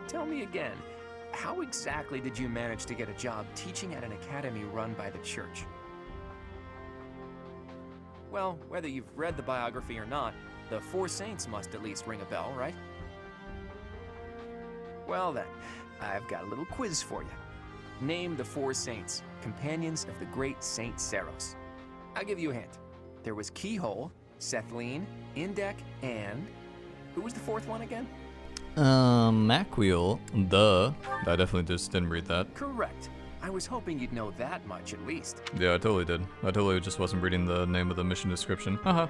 Tell me again, how exactly did you manage to get a job teaching at an academy run by the Church? Well, whether you've read the biography or not, The Four Saints must at least ring a bell, right? Well then, I've got a little quiz for you. Name the Four Saints, companions of the great Saint Seros. I'll give you a hint. There was Keyhole, Sethleen, Indek, and... who was the fourth one again? Macwheel, duh. I definitely just didn't read that. Correct. I was hoping you'd know that much at least. Yeah, I totally did. I totally just wasn't reading the name of the mission description. Haha.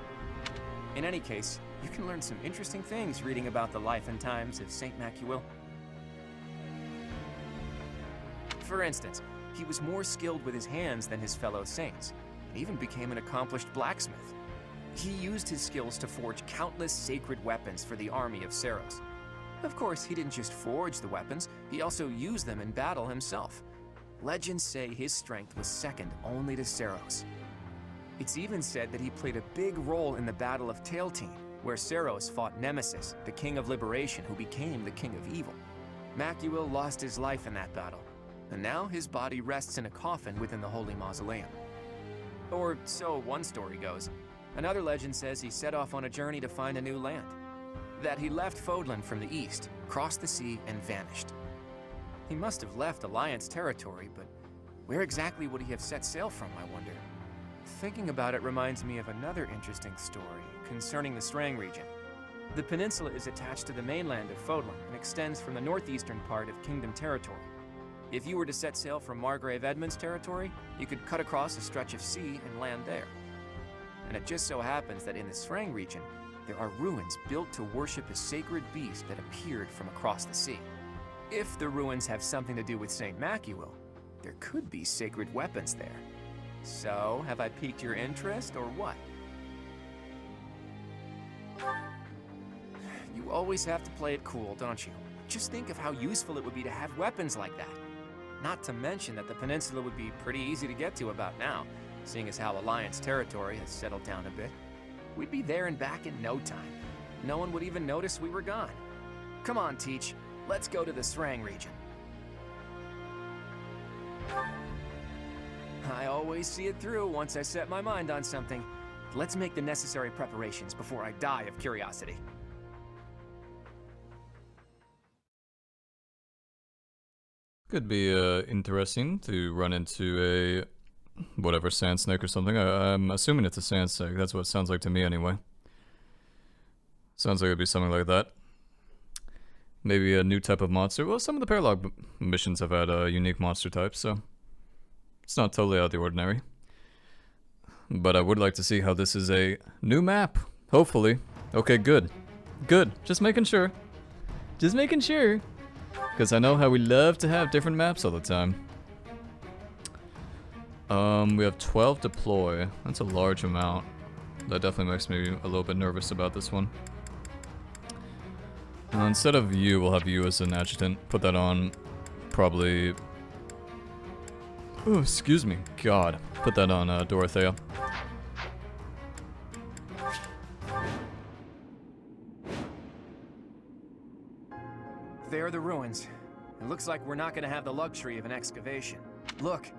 In any case, you can learn some interesting things reading about the life and times of Saint Macwheel. For instance, he was more skilled with his hands than his fellow saints, and even became an accomplished blacksmith. He used his skills to forge countless sacred weapons for the army of Seros. Of course, he didn't just forge the weapons, he also used them in battle himself. Legends say his strength was second only to Seros. It's even said that he played a big role in the Battle of Tailtean, where Seros fought Nemesis, the King of Liberation who became the King of Evil. Macwheel lost his life in that battle, and now his body rests in a coffin within the Holy Mausoleum. Or so one story goes. Another legend says he set off on a journey to find a new land. That he left Fódlan from the east, crossed the sea, and vanished. He must have left Alliance territory, but where exactly would he have set sail from, I wonder? Thinking about it reminds me of another interesting story concerning the Srang region. The peninsula is attached to the mainland of Fódlan and extends from the northeastern part of Kingdom territory. If you were to set sail from Margrave Edmund's territory, you could cut across a stretch of sea and land there. And it just so happens that in the Srang region, there are ruins built to worship a sacred beast that appeared from across the sea. If the ruins have something to do with Saint Macwheel, there could be sacred weapons there. So, have I piqued your interest, or what? You always have to play it cool, don't you? Just think of how useful it would be to have weapons like that. Not to mention that the peninsula would be pretty easy to get to about now, seeing as how Alliance territory has settled down a bit. We'd be there and back in no time. No one would even notice we were gone. Come on, Teach. Let's go to the Srang region. I always see it through once I set my mind on something. Let's make the necessary preparations before I die of curiosity. Could be interesting to run into a whatever sand snake or something. I'm assuming it's a sand snake. That's what it sounds like to me anyway. Sounds like it'd be something like that. Maybe a new type of monster. Well, some of the paralog missions have had unique monster types, so it's not totally out of the ordinary. But I would like to see how this is a new map. Hopefully. Okay, good. Good. Just making sure. Just making sure. Because I know how we love to have different maps all the time. We have 12 deploy. That's a large amount. That definitely makes me a little bit nervous about this one. Instead of you, we'll have you as an adjutant. Put that on probably... oh, excuse me. God. Put that on Dorothea. There are the ruins. It looks like we're not gonna have the luxury of an excavation. Look,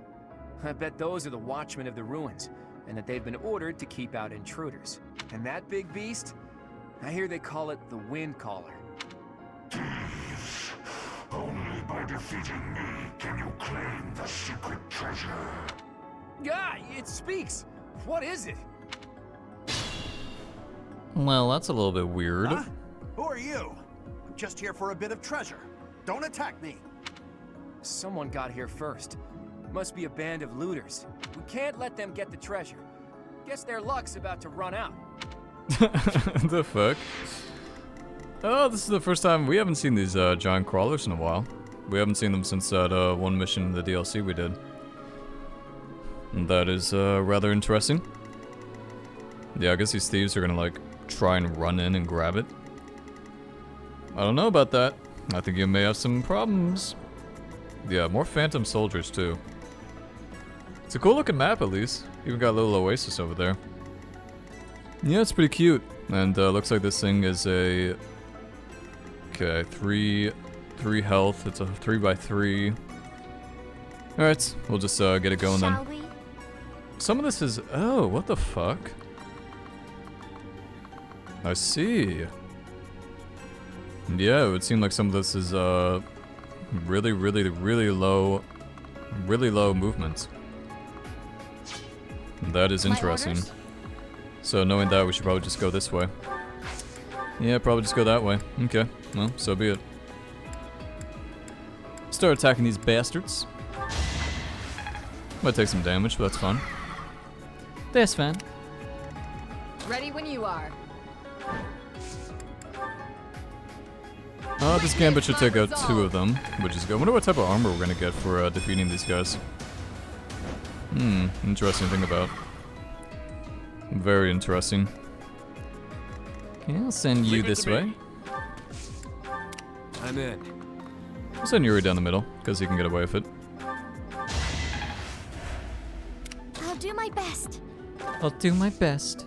I bet those are the watchmen of the ruins, and that they've been ordered to keep out intruders. And that big beast? I hear they call it the Wind Caller. Only by defeating me can you claim the secret treasure. Guy, it speaks! What is it? Well, that's a little bit weird. Huh? Who are you? I'm just here for a bit of treasure. Don't attack me. Someone got here first. Must be a band of looters. We can't let them get the treasure. Guess their luck's about to run out. The fuck? Oh, this is the first time we haven't seen these giant crawlers in a while. We haven't seen them since that one mission in the DLC we did. And that is rather interesting. Yeah, I guess these thieves are gonna like try and run in and grab it. I don't know about that. I think you may have some problems. Yeah, more phantom soldiers too. It's a cool looking map at least. Even got a little oasis over there. Yeah, it's pretty cute. And looks like this thing is a... okay, 3 health. It's a 3x3. Alright, we'll just get it going then. Some of this is... oh, what the fuck? I see. Yeah, it would seem like some of this is really low movement. That is interesting. So knowing that, we should probably just go this way. Yeah, probably just go that way. Okay, well, so be it. Start attacking these bastards. Might take some damage, but that's fine. That's fine. Ready when you are. This gambit should take out 2 of them, which is good. I wonder what type of armor we're gonna get for defeating these guys. Interesting to think about. Very interesting. Okay, I'll send you this way. I'm in. I'll send Yuri down the middle, because he can get away with it. I'll do my best. I'll do my best.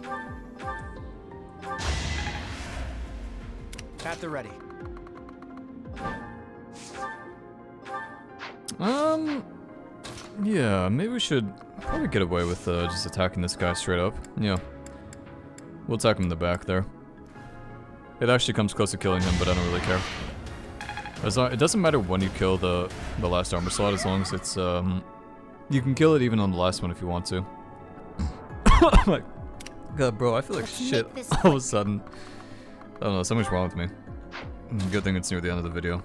At the ready. Yeah, maybe we should probably get away with just attacking this guy straight up. Yeah. We'll attack him in the back there. It actually comes close to killing him, but I don't really care. It doesn't matter when you kill the last armor slot, as long as it's, you can kill it even on the last one if you want to. Oh my god, bro, I feel like shit all of a sudden. I don't know, something's wrong with me. Good thing it's near the end of the video.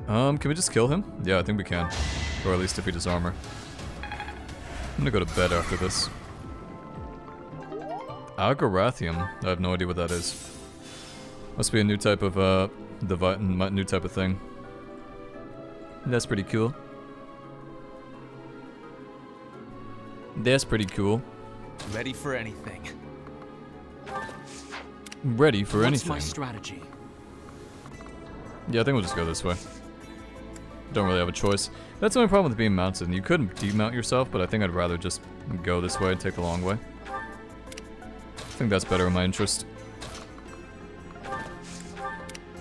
Can we just kill him? Yeah, I think we can. Or at least defeat his armor. I'm gonna go to bed after this. Algorathium? I have no idea what that is. Must be a new type of, new type of thing. That's pretty cool. That's pretty cool. Ready for anything. Ready for anything. What's my strategy? Yeah, I think we'll just go this way. Don't really have a choice. That's the only problem with being mounted. You could demount yourself, but I think I'd rather just go this way and take the long way. I think that's better in my interest.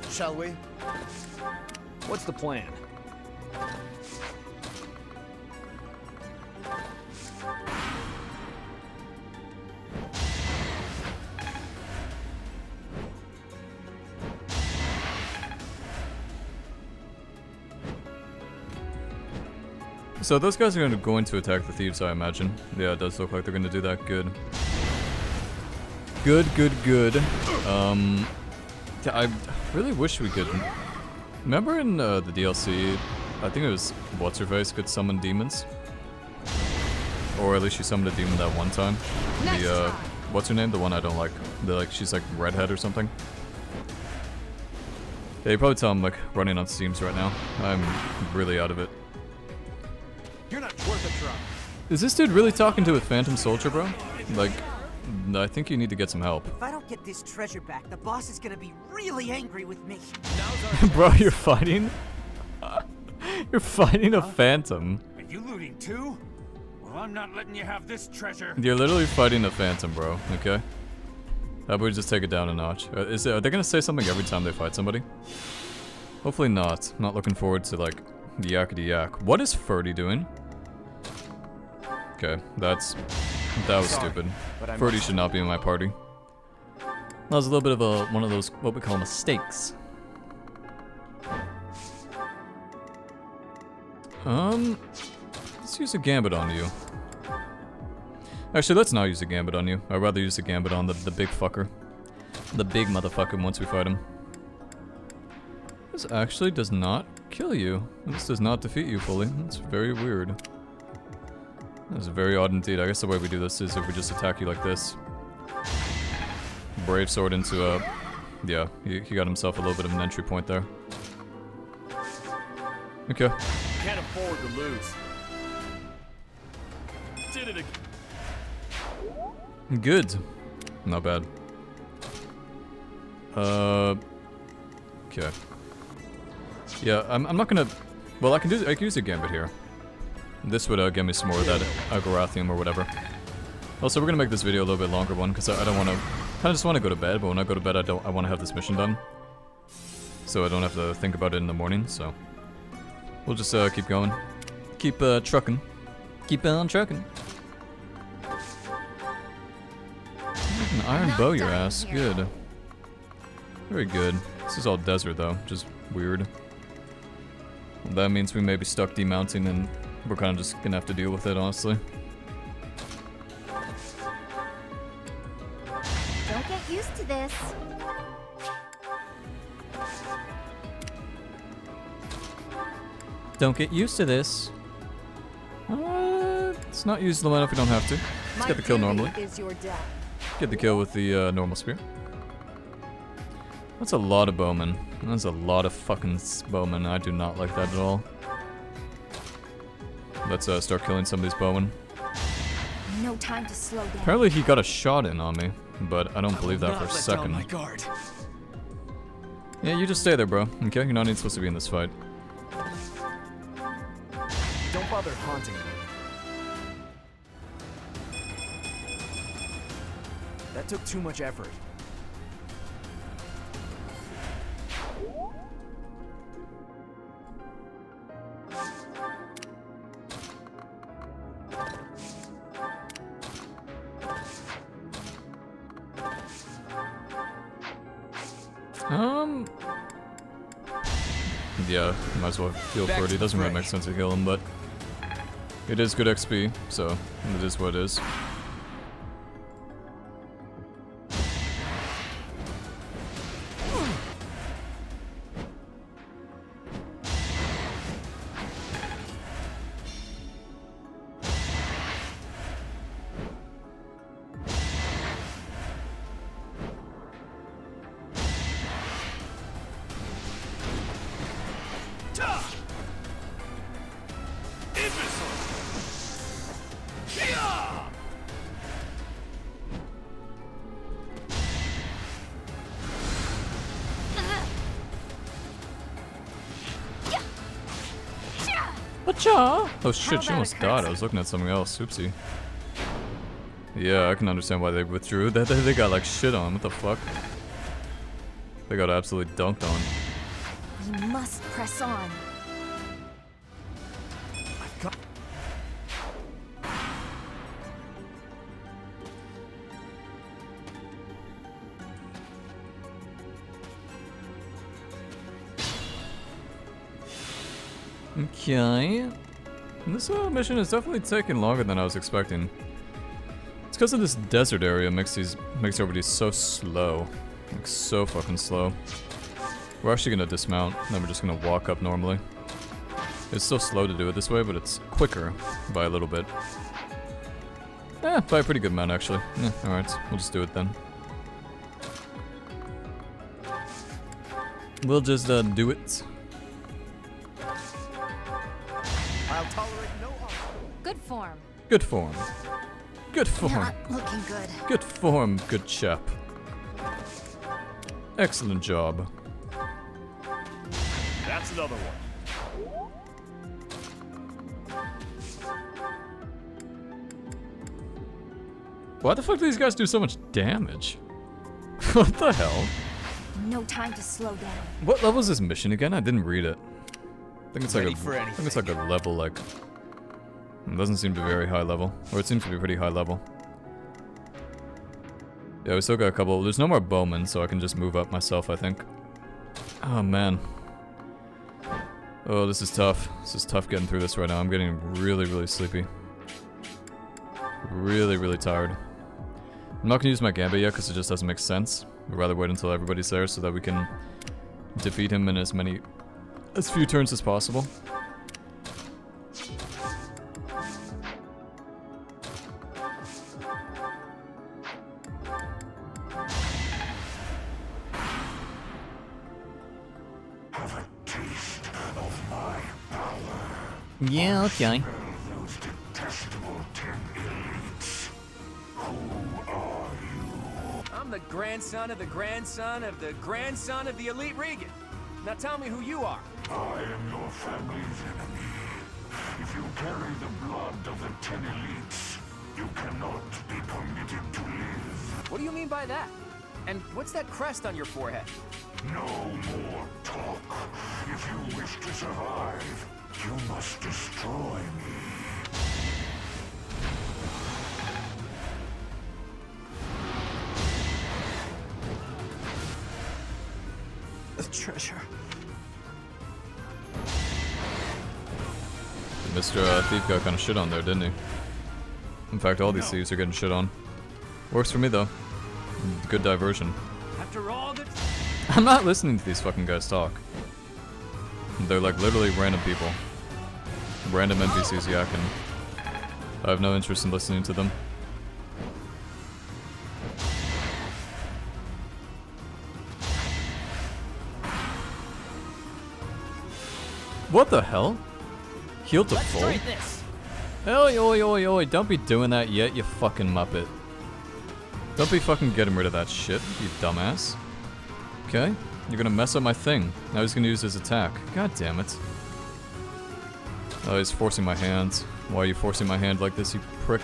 Shall we? What's the plan? So those guys are going to attack the thieves, I imagine. Yeah, it does look like they're going to do that. Good. Good. I really wish we could... Remember in the DLC, I think it was What's-Her-Face could summon demons? Or at least she summoned a demon that one time. The, what's her name? The one I don't like. She's like redhead or something. Yeah, you probably tell I'm like running on steams right now. I'm really out of it. You're not worth a try. Is this dude really talking to a phantom soldier, bro? Like, I think you need to get some help. If I don't get this treasure back, the boss is gonna be really angry with me. Bro, you're fighting? You're fighting a phantom. Are you looting too? Well, I'm not letting you have this treasure. You're literally fighting a phantom, bro, okay? How about we just take it down a notch? Are they gonna say something every time they fight somebody? Hopefully not. Not looking forward to, like, the yakety yak. What is Ferdy doing? Okay, that was stupid. Ferdy should not be in my party. That was a little bit of one of those, what we call mistakes. Let's use a gambit on you. Actually, let's not use a gambit on you. I'd rather use a gambit on the big fucker. The big motherfucker once we fight him. This actually does not kill you. This does not defeat you fully. That's very weird. That's very odd indeed. I guess the way we do this is if we just attack you like this. Brave sword into a... Yeah, he got himself a little bit of an entry point there. Okay. Can't afford to lose. Did it again. Good. Not bad. Okay. Yeah, I'm not gonna... Well, I can use a gambit here. This would get me some more of that Algorathium or whatever. Also, we're gonna make this video a little bit longer one because I don't want to... I just want to go to bed, but when I go to bed, I want to have this mission done. So I don't have to think about it in the morning, so... We'll just keep going. Keep trucking. Keep on trucking. iron bow your ass. Good. Very good. This is all desert though, which is weird. That means we may be stuck demounting and we're kind of just gonna have to deal with it, honestly. Don't get used to this. Don't get used to this. Let's not use the line if we don't have to. Let's get the kill normally. Get the kill with the normal spear. That's a lot of bowmen. That's a lot of fucking bowmen. I do not like that at all. Let's start killing some of these bowmen. No time to slow down. Apparently he got a shot in on me, but I don't believe that for a second. Yeah, you just stay there, bro. Okay, you're not even supposed to be in this fight. Don't bother haunting me. That took too much effort. Yeah, might as well heal for it. It doesn't really make sense to heal him, but it is good XP, so it is what it is. Oh shit, she almost died. I was looking at something else. Oopsie. Yeah, I can understand why they withdrew. They got like shit on. What the fuck? They got absolutely dunked on. We must press on. Okay. This mission is definitely taking longer than I was expecting. It's because of this desert area makes everybody so slow. Like so fucking slow. We're actually gonna dismount, and then we're just gonna walk up normally. It's so slow to do it this way, but it's quicker by a little bit. By a pretty good amount actually. Yeah, alright, we'll just do it then. We'll just do it. I'll tolerate no harm. Good form. Good form. Good form. Not looking good. Good form, good chap. Excellent job. That's another one. Why the fuck do these guys do so much damage? What the hell? No time to slow down. What level is this mission again? I didn't read it. I think it's like a level like. It doesn't seem to be very high level, or it seems to be pretty high level. Yeah, we still got a couple. There's no more bowmen, so I can just move up myself, I think. Oh man. Oh, this is tough. This is tough getting through this right now. I'm getting really, really sleepy. Really, really tired. I'm not gonna use my gambit yet because it just doesn't make sense. I'd rather wait until everybody's there so that we can defeat him in as few turns as possible. Have a taste of my power. Yeah, okay. Those detestable 10 elites. Who are you? I'm the grandson of the grandson of the grandson of the elite Regan. Now tell me who you are. I am your family's enemy. If you carry the blood of the 10 elites, you cannot be permitted to live. What do you mean by that? And what's that crest on your forehead? No more talk. If you wish to survive, you must destroy me. The treasure. Mr. Thief got kind of shit on there, didn't he? In fact, all these thieves are getting shit on. Works for me though. Good diversion. After all that... I'm not listening to these fucking guys talk. They're like literally random people. Random NPCs yakking. I have no interest in listening to them. What the hell? Heal to full? Oi, oi, oi, oi, don't be doing that yet, you fucking muppet. Don't be fucking getting rid of that shit, you dumbass. Okay, you're gonna mess up my thing. Now he's gonna use his attack. God damn it. Oh, he's forcing my hand. Why are you forcing my hand like this, you prick?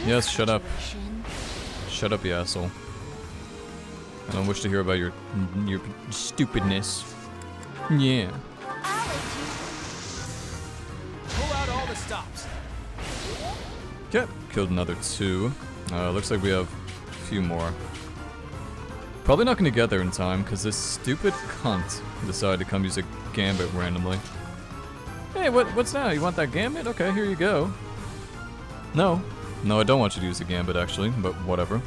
Yes, shut up. Shut up, you asshole. I don't wish to hear about your stupidness. Yeah. Pull out all the stops. Yep, killed another 2. Looks like we have a few more. Probably not gonna get there in time, because this stupid cunt decided to come use a gambit randomly. Hey, what's now? You want that gambit? Okay, here you go. No. No, I don't want you to use a gambit, actually, but whatever.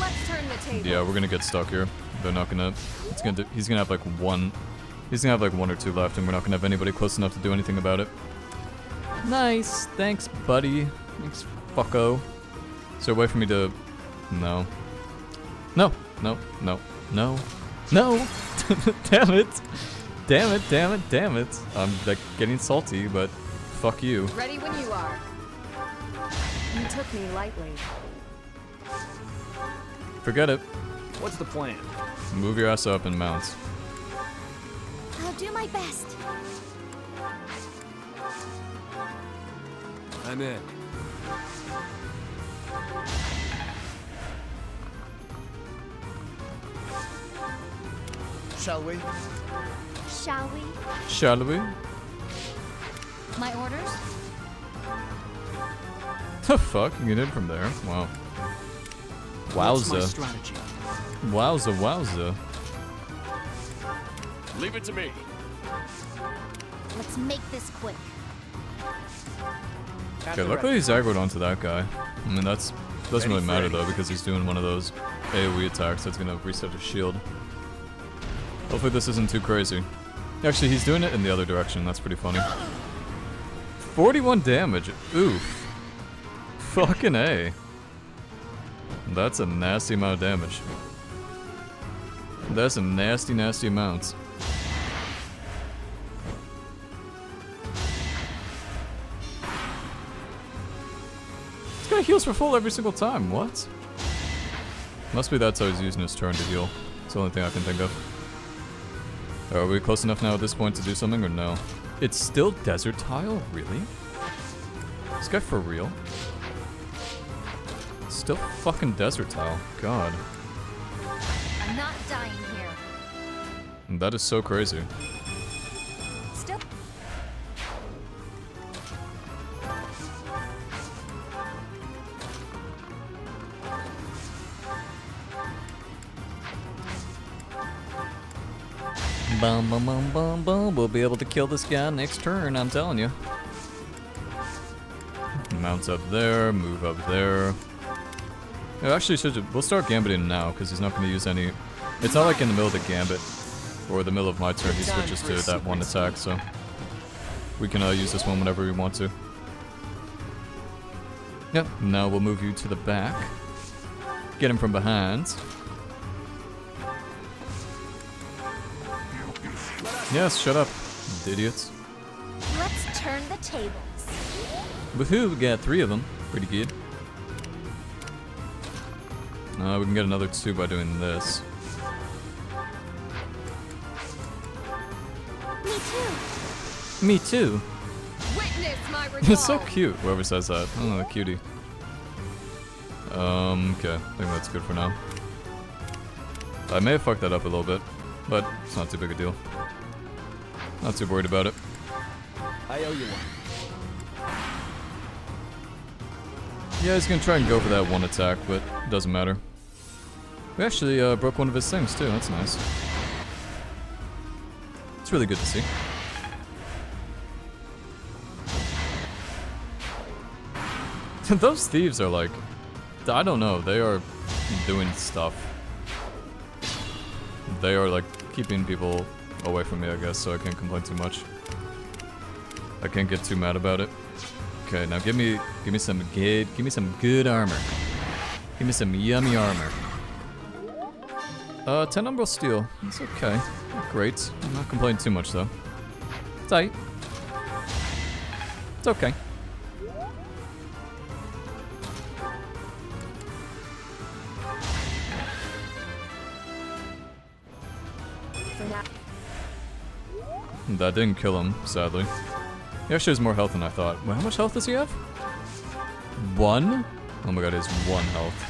Let's turn the table. Yeah, we're gonna get stuck here. They're not gonna... He's gonna have like one... He's gonna have like 1 or 2 left, and we're not gonna have anybody close enough to do anything about it. Nice! Thanks, buddy. Thanks, fucko. Is there a way for me to... No. No! No! No! No! No! Damn it! Damn it, damn it, damn it. I'm like getting salty, but fuck you. Ready when you are. You took me lightly. Forget it. What's the plan? Move your ass up and mount. I'll do my best. I'm in. Shall we? Shall we? Shall we? My orders? The fuck? You get in from there? Wow. What's my Wowza. strategy? Wowza, wowza. Leave it to me. Let's make this quick. Okay, luckily he's aggroed onto that guy. I mean, doesn't really matter though, because he's doing one of those AoE attacks that's gonna reset his shield. Hopefully this isn't too crazy. Actually, he's doing it in the other direction. That's pretty funny. 41 damage. Oof. Fucking A. That's a nasty amount of damage. That's a nasty, nasty amount. This guy heals for full every single time. What? Must be that's how he's using his turn to heal. It's the only thing I can think of. Are we close enough now at this point to do something or no? It's still desert tile? Really? This guy for real? Still fucking desert tile. God. I'm not dying here. That is so crazy. Still. Bum bum bum bum bum. We'll be able to kill this guy next turn, I'm telling you. Mounts up there, move up there. Yeah, actually, we'll start gambiting now, because he's not going to use any... It's not like in the middle of the gambit, or the middle of my turn, he switches to that one attack, so... We can use this one whenever we want to. Yep, now we'll move you to the back. Get him from behind. Yes, shut up, idiots. Let's turn the tables. Woohoo, we got 3 of them. Pretty good. We can get another 2 by doing this. Me too. Me too. Witness my It's so cute, whoever says that. Oh, cutie. Okay, I think that's good for now. I may have fucked that up a little bit, but it's not too big a deal. Not too worried about it. I owe you one. Yeah, he's gonna try and go for that one attack, but it doesn't matter. We actually broke one of his things too, that's nice. It's really good to see. Those thieves are like, I don't know, they are doing stuff. They are like keeping people away from me, I guess, so I can't complain too much. I can't get too mad about it. Okay, now give me some good armor. Give me some yummy armor. 10 umbral steel. It's okay. Not great. I'm not complaining too much though. Tight. It's okay. That didn't kill him, sadly. He actually has more health than I thought. Wait, how much health does he have? 1? Oh my god, he has 1 health.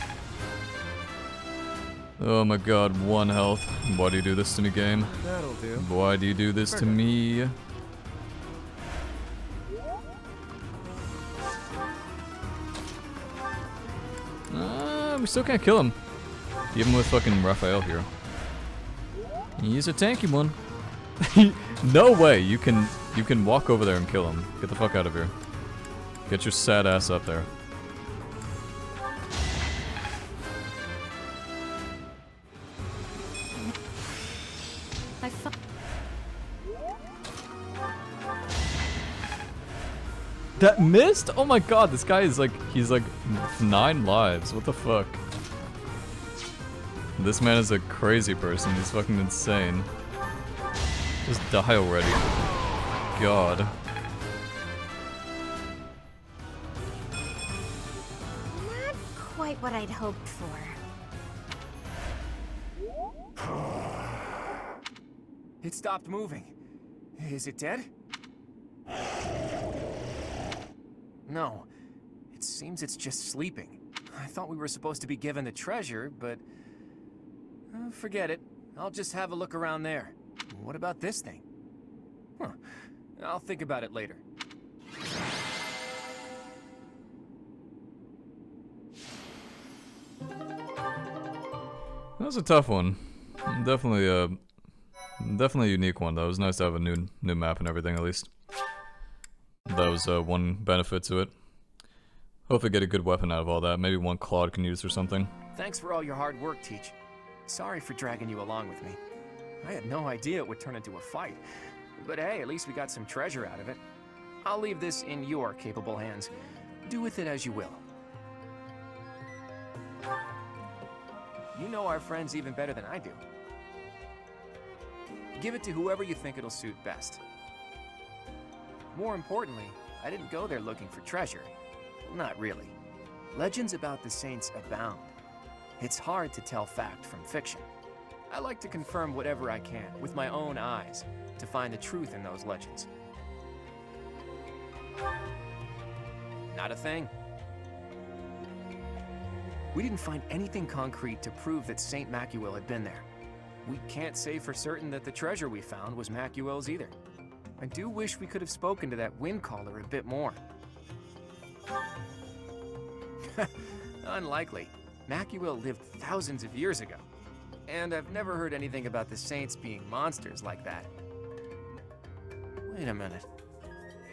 Oh my god, 1 health. Why do you do this to me, game? That'll do. Why do you do this to me? We still can't kill him. Even with fucking Raphael here. He's a tanky one. No way you can walk over there and kill him. Get the fuck out of here. Get your sad ass up there. That missed? Oh my god, this guy is like, he's like 9 lives. What the fuck? This man is a crazy person. He's fucking insane. Just die already. God. Not quite what I'd hoped for. It stopped moving. Is it dead? No. It seems it's just sleeping. I thought we were supposed to be given the treasure, but... forget it. I'll just have a look around there. What about this thing? Huh. I'll think about it later. That was a tough one. Definitely a unique one though. It was nice to have a new map and everything at least. That was one benefit to it. Hopefully get a good weapon out of all that. Maybe one Claude can use or something. Thanks for all your hard work, Teach. Sorry for dragging you along with me. I had no idea it would turn into a fight. But hey, at least we got some treasure out of it. I'll leave this in your capable hands. Do with it as you will. You know our friends even better than I do. Give it to whoever you think it'll suit best. More importantly, I didn't go there looking for treasure. Not really. Legends about the saints abound. It's hard to tell fact from fiction. I like to confirm whatever I can with my own eyes to find the truth in those legends. Not a thing. We didn't find anything concrete to prove that Saint Macuil had been there. We can't say for certain that the treasure we found was Macuil's either. I do wish we could have spoken to that wind caller a bit more. Unlikely. Macuil lived thousands of years ago. And I've never heard anything about the saints being monsters like that. Wait a minute.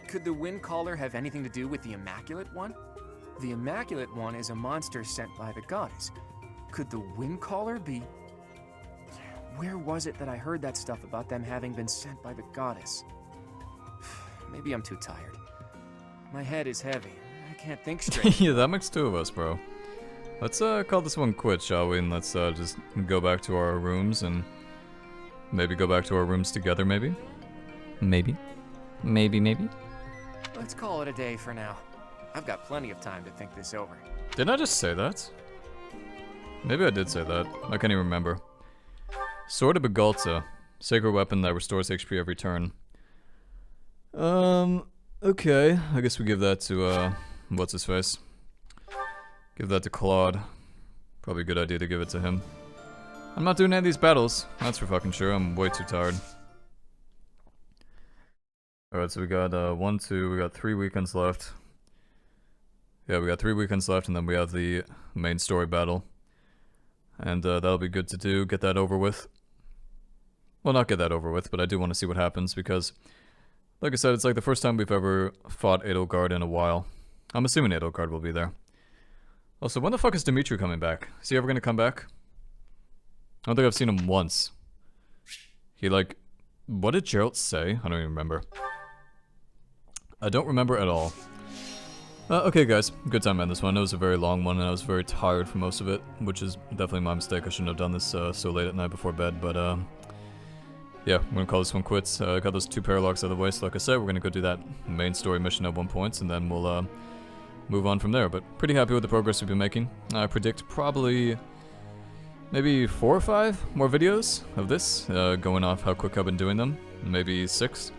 Could the wind caller have anything to do with the Immaculate One? The Immaculate One is a monster sent by the goddess. Could the wind caller be... Where was it that I heard that stuff about them having been sent by the goddess? Maybe I'm too tired. My head is heavy. I can't think straight. Yeah, that makes 2 of us, bro. Let's call this one quits, shall we? And let's just go back to our rooms and maybe go back to our rooms together, maybe? Maybe. Maybe. Let's call it a day for now. I've got plenty of time to think this over. Didn't I just say that? Maybe I did say that. I can't even remember. Sword of Begalta. Sacred weapon that restores HP every turn. Okay. I guess we give that to, what's his face? Give that to Claude. Probably a good idea to give it to him. I'm not doing any of these battles. That's for fucking sure. I'm way too tired. Alright, so we got 1, 2, we got 3 weekends left. Yeah, we got 3 weekends left, and then we have the main story battle. And that'll be good to do, get that over with. Well, not get that over with, but I do want to see what happens, because, like I said, it's like the first time we've ever fought Edelgard in a while. I'm assuming Edelgard will be there. Also, when the fuck is Dimitri coming back? Is he ever gonna come back? I don't think I've seen him once. He, like... What did Geralt say? I don't even remember. I don't remember at all. Okay guys, good time on this one. It was a very long one and I was very tired for most of it, which is definitely my mistake. I shouldn't have done this so late at night before bed, but yeah, we're gonna call this one quits. I got those 2 paralogs out of the way, so like I said, we're gonna go do that main story mission at 1 point, and then we'll move on from there. But pretty happy with the progress we've been making. I predict probably maybe 4 or 5 more videos of this, going off how quick I've been doing them. Maybe 6,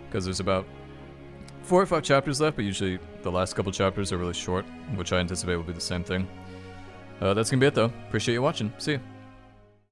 because there's about 4 or 5 chapters left, but usually the last couple chapters are really short, which I anticipate will be the same thing. That's gonna be it though. Appreciate you watching. See ya.